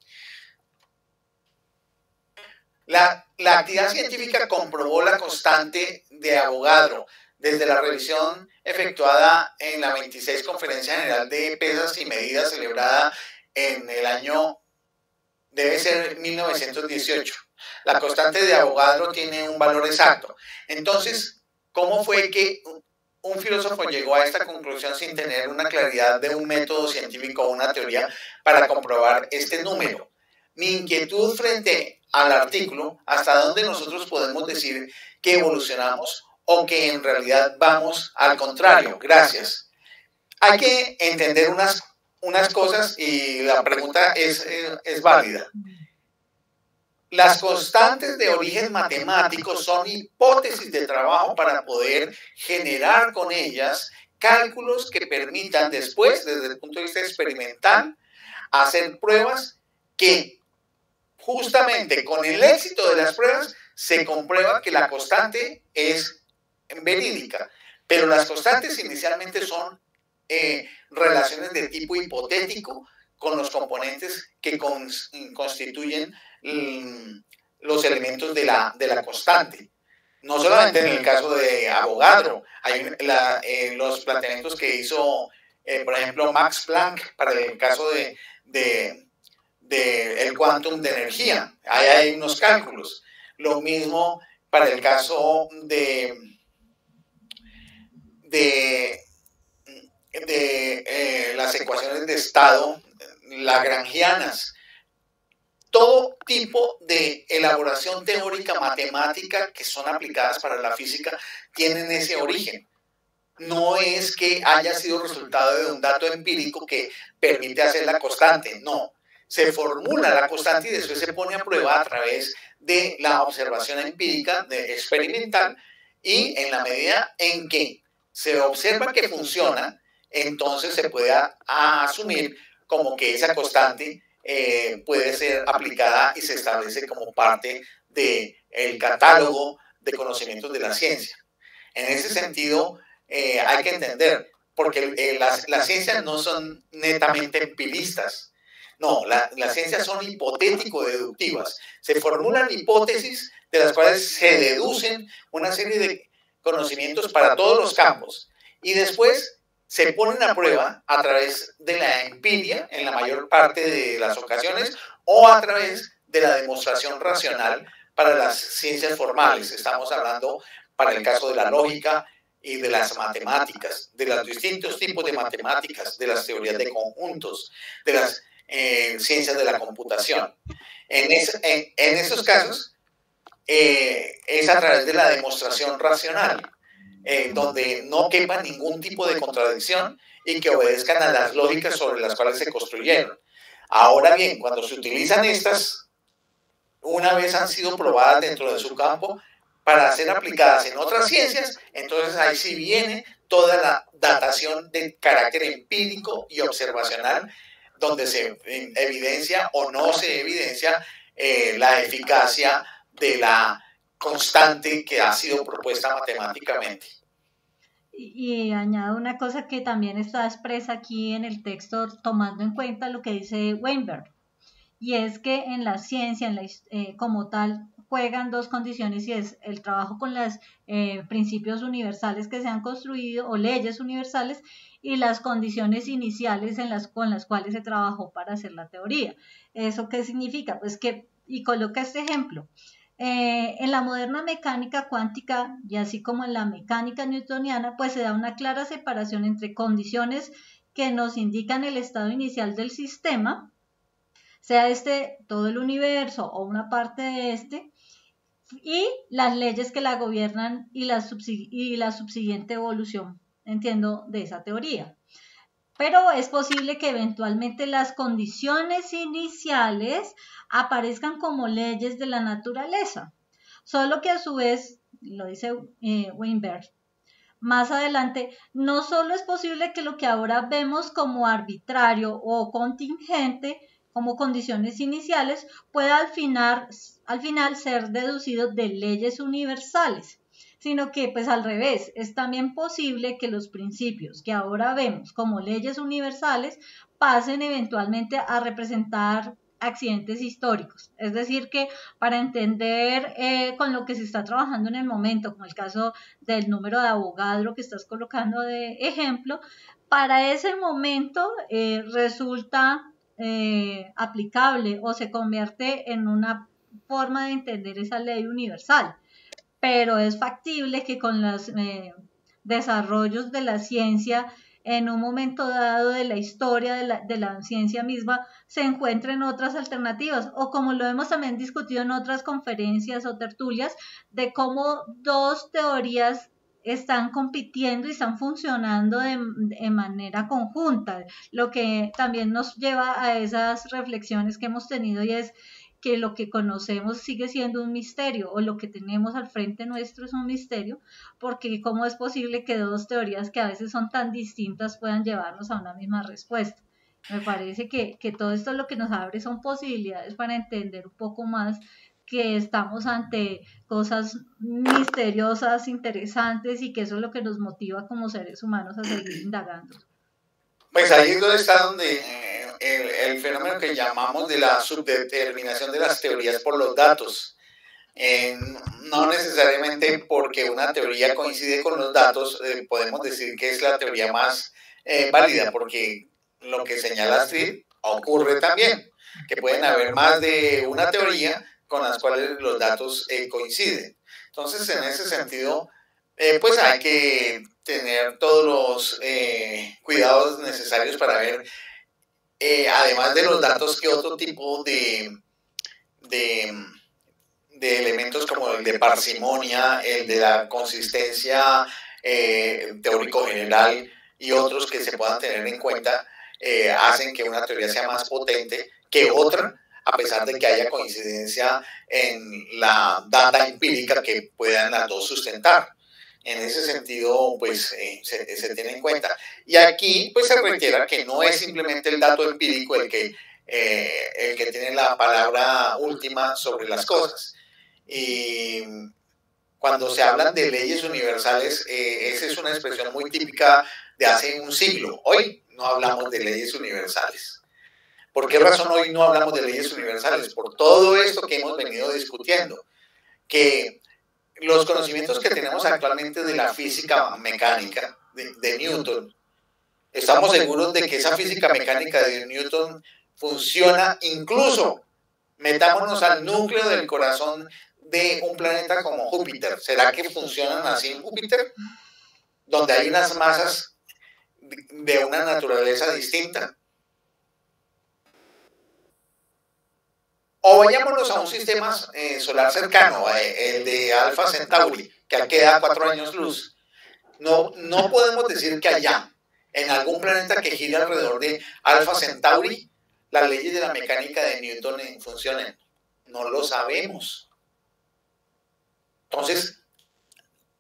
la actividad científica comprobó la constante de Avogadro desde la revisión efectuada en la 26 Conferencia General de Pesas y Medidas celebrada en el año, debe ser 1918. La constante de Avogadro tiene un valor exacto. Entonces, ¿cómo fue que un filósofo llegó a esta conclusión sin tener una claridad de un método científico o una teoría para comprobar este número? Mi inquietud frente al artículo, hasta dónde nosotros podemos decir que evolucionamos o que en realidad vamos al contrario. Gracias. Hay que entender unas cosas y la pregunta es válida. Las constantes de origen matemático son hipótesis de trabajo para poder generar con ellas cálculos que permitan después, desde el punto de vista experimental, hacer pruebas que justamente con el éxito de las pruebas se comprueba que la constante es verídica. Pero las constantes inicialmente son relaciones de tipo hipotético con los componentes que constituyen los elementos de la constante. No solamente en el caso de Avogadro, hay los planteamientos que hizo, por ejemplo, Max Planck para el caso de el quantum de energía. Ahí hay unos cálculos. Lo mismo para el caso de las ecuaciones de estado lagrangianas. Todo tipo de elaboración teórica matemática que son aplicadas para la física tienen ese origen. No es que haya sido resultado de un dato empírico que permite hacer la constante, no. Se formula la constante y después se pone a prueba a través de la observación empírica, experimental, y en la medida en que se observa que funciona, entonces se puede asumir como que esa constante puede ser aplicada y se establece como parte del catálogo de conocimientos de la ciencia. En ese sentido, hay que entender, porque las ciencias no son netamente empiristas. No, las ciencias son hipotético-deductivas. Se formulan hipótesis de las cuales se deducen una serie de conocimientos para todos los campos y después se ponen a prueba a través de la empiria en la mayor parte de las ocasiones o a través de la demostración racional para las ciencias formales. Estamos hablando para el caso de la lógica y de las matemáticas, de los distintos tipos de matemáticas, de las teorías de conjuntos, de las ciencias de la computación. En esos casos es a través de la demostración racional, donde no quepa ningún tipo de contradicción y que obedezcan a las lógicas sobre las cuales se construyeron. Ahora bien, cuando se utilizan estas, una vez han sido probadas dentro de su campo, para ser aplicadas en otras ciencias, entonces ahí sí viene toda la datación de carácter empírico y observacional, donde se evidencia o no se evidencia la eficacia de la constante que ha sido propuesta matemáticamente. Y añado una cosa que también está expresa aquí en el texto, tomando en cuenta lo que dice Weinberg, y es que en la ciencia, como tal, juegan dos condiciones, y es el trabajo con los principios universales que se han construido o leyes universales y las condiciones iniciales con las cuales se trabajó para hacer la teoría. ¿Eso qué significa? Pues que, y coloca este ejemplo, en la moderna mecánica cuántica y así como en la mecánica newtoniana, pues se da una clara separación entre condiciones que nos indican el estado inicial del sistema, sea este todo el universo o una parte de este, y las leyes que la gobiernan y la subsiguiente evolución, entiendo, de esa teoría. Pero es posible que eventualmente las condiciones iniciales aparezcan como leyes de la naturaleza, solo que a su vez, lo dice Weinberg, más adelante, no solo es posible que lo que ahora vemos como arbitrario o contingente, como condiciones iniciales, pueda al final ser deducido de leyes universales, sino que pues al revés, es también posible que los principios que ahora vemos como leyes universales pasen eventualmente a representar accidentes históricos. Es decir, que para entender con lo que se está trabajando en el momento, como el caso del número de Avogadro que estás colocando de ejemplo, para ese momento resulta aplicable o se convierte en una forma de entender esa ley universal. Pero es factible que con los desarrollos de la ciencia en un momento dado de la historia de la ciencia misma se encuentren otras alternativas, o como lo hemos también discutido en otras conferencias o tertulias, de cómo dos teorías están compitiendo y están funcionando de manera conjunta, lo que también nos lleva a esas reflexiones que hemos tenido, y es que lo que conocemos sigue siendo un misterio, o lo que tenemos al frente nuestro es un misterio, porque cómo es posible que dos teorías que a veces son tan distintas puedan llevarnos a una misma respuesta. Me parece que todo esto lo que nos abre son posibilidades para entender un poco más que estamos ante cosas misteriosas, interesantes, y que eso es lo que nos motiva como seres humanos a seguir indagando. Pues ahí es donde está el fenómeno que llamamos de la subdeterminación de las teorías por los datos. No necesariamente porque una teoría coincide con los datos podemos decir que es la teoría más válida, porque lo que señala Astrid ocurre también, que pueden haber más de una teoría con las cuales los datos coinciden. Entonces, en ese sentido, pues hay que tener todos los cuidados necesarios para ver, además de los datos, qué otro tipo de elementos como el de parsimonia, el de la consistencia teórico general y otros que se puedan tener en cuenta, hacen que una teoría sea más potente que otra, a pesar de que haya coincidencia en la data empírica que puedan las dos sustentar. En ese sentido, pues se tiene en cuenta. Y aquí, pues se reitera que no es simplemente el dato empírico el que tiene la palabra última sobre las cosas. Y cuando se hablan de leyes universales, esa es una expresión muy típica de hace un siglo. Hoy no hablamos de leyes universales. ¿Por qué razón hoy no hablamos de leyes universales? Por todo esto que hemos venido discutiendo, que los conocimientos que tenemos actualmente de la física mecánica de Newton, estamos seguros de que esa física mecánica de Newton funciona, incluso metámonos al núcleo del corazón de un planeta como Júpiter. ¿Será que funcionan así en Júpiter? Donde hay unas masas de una naturaleza distinta. O vayámonos a un sistema solar cercano, el de Alpha Centauri, que queda a 4 años luz. No podemos decir que allá, en algún planeta que gira alrededor de Alpha Centauri, las leyes de la mecánica de Newton funcionen. No lo sabemos. Entonces,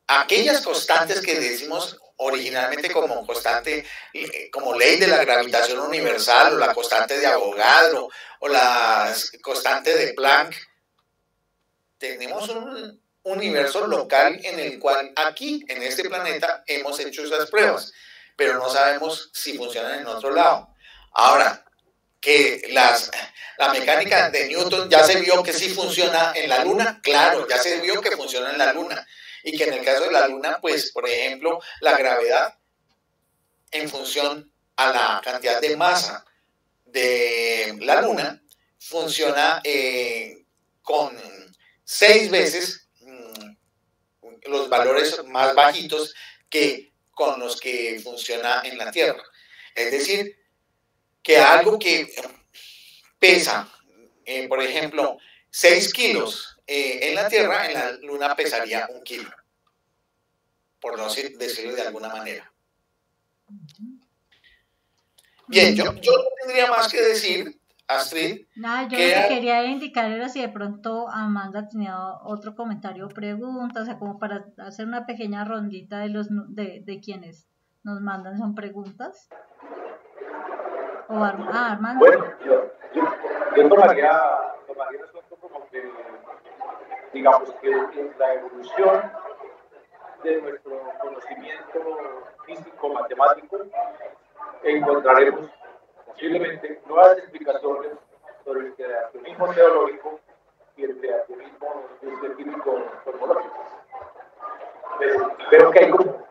aquellas constantes que decimos originalmente como constante, como ley de la gravitación universal, o la constante de Avogadro, o la constante de Planck, tenemos un universo local en el cual aquí, en este planeta, hemos hecho esas pruebas, pero no sabemos si funcionan en otro lado. Ahora, que la mecánica de Newton ya se vio que sí funciona en la Luna, claro, ya se vio que funciona en la Luna, y que en el caso de la Luna, pues, por ejemplo, la gravedad, en función a la cantidad de masa de la Luna, funciona con 6 veces los valores más bajitos que con los que funciona en la Tierra. Es decir, que algo que pesa, por ejemplo, 6 kilos en la Tierra, en la Luna pesaría 1 kilo, por no decirlo de alguna manera. Bien, yo no tendría más que decir, Astrid. Nada, yo lo que quería indicar era si de pronto Amanda tenía otro comentario o pregunta, o sea, como para hacer una pequeña rondita de quienes nos mandan son preguntas. O Armando. Bueno, yo tomaría esto como que, digamos, que en la evolución de nuestro conocimiento físico-matemático encontraremos posiblemente nuevas explicaciones sobre el creacionismo teológico y el creacionismo científico-cosmológico. Pero que hay como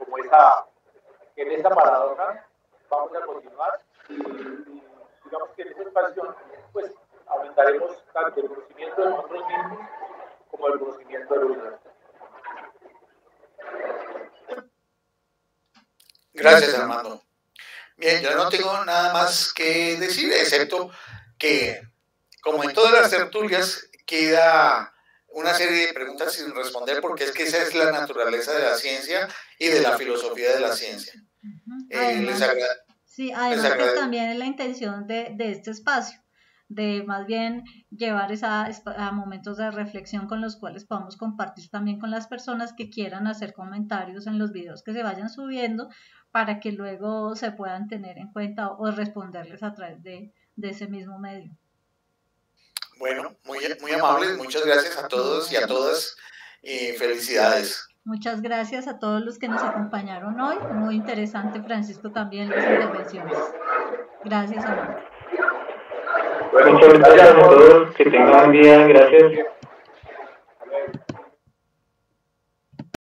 en esa paradoja vamos a continuar y digamos que en esa expansión pues aumentaremos tanto el conocimiento de nosotros mismos como el conocimiento del universo. Gracias, Armando. Bien, yo no tengo nada más que decir, excepto que, como en todas las tertulias, queda una serie de preguntas sin responder, porque es que esa es la naturaleza de la ciencia y de la filosofía de la ciencia. Sí, además que también es la intención de este espacio, de más bien llevar a momentos de reflexión con los cuales podamos compartir también con las personas que quieran hacer comentarios en los videos que se vayan subiendo, para que luego se puedan tener en cuenta o responderles a través de ese mismo medio. Bueno, muy amables, muchas gracias a todos y a todas, y felicidades. Muchas gracias a todos los que nos acompañaron hoy. Muy interesante, Francisco, también las intervenciones. Gracias, Amanda. Muchas gracias a todos, que tengan un día, gracias.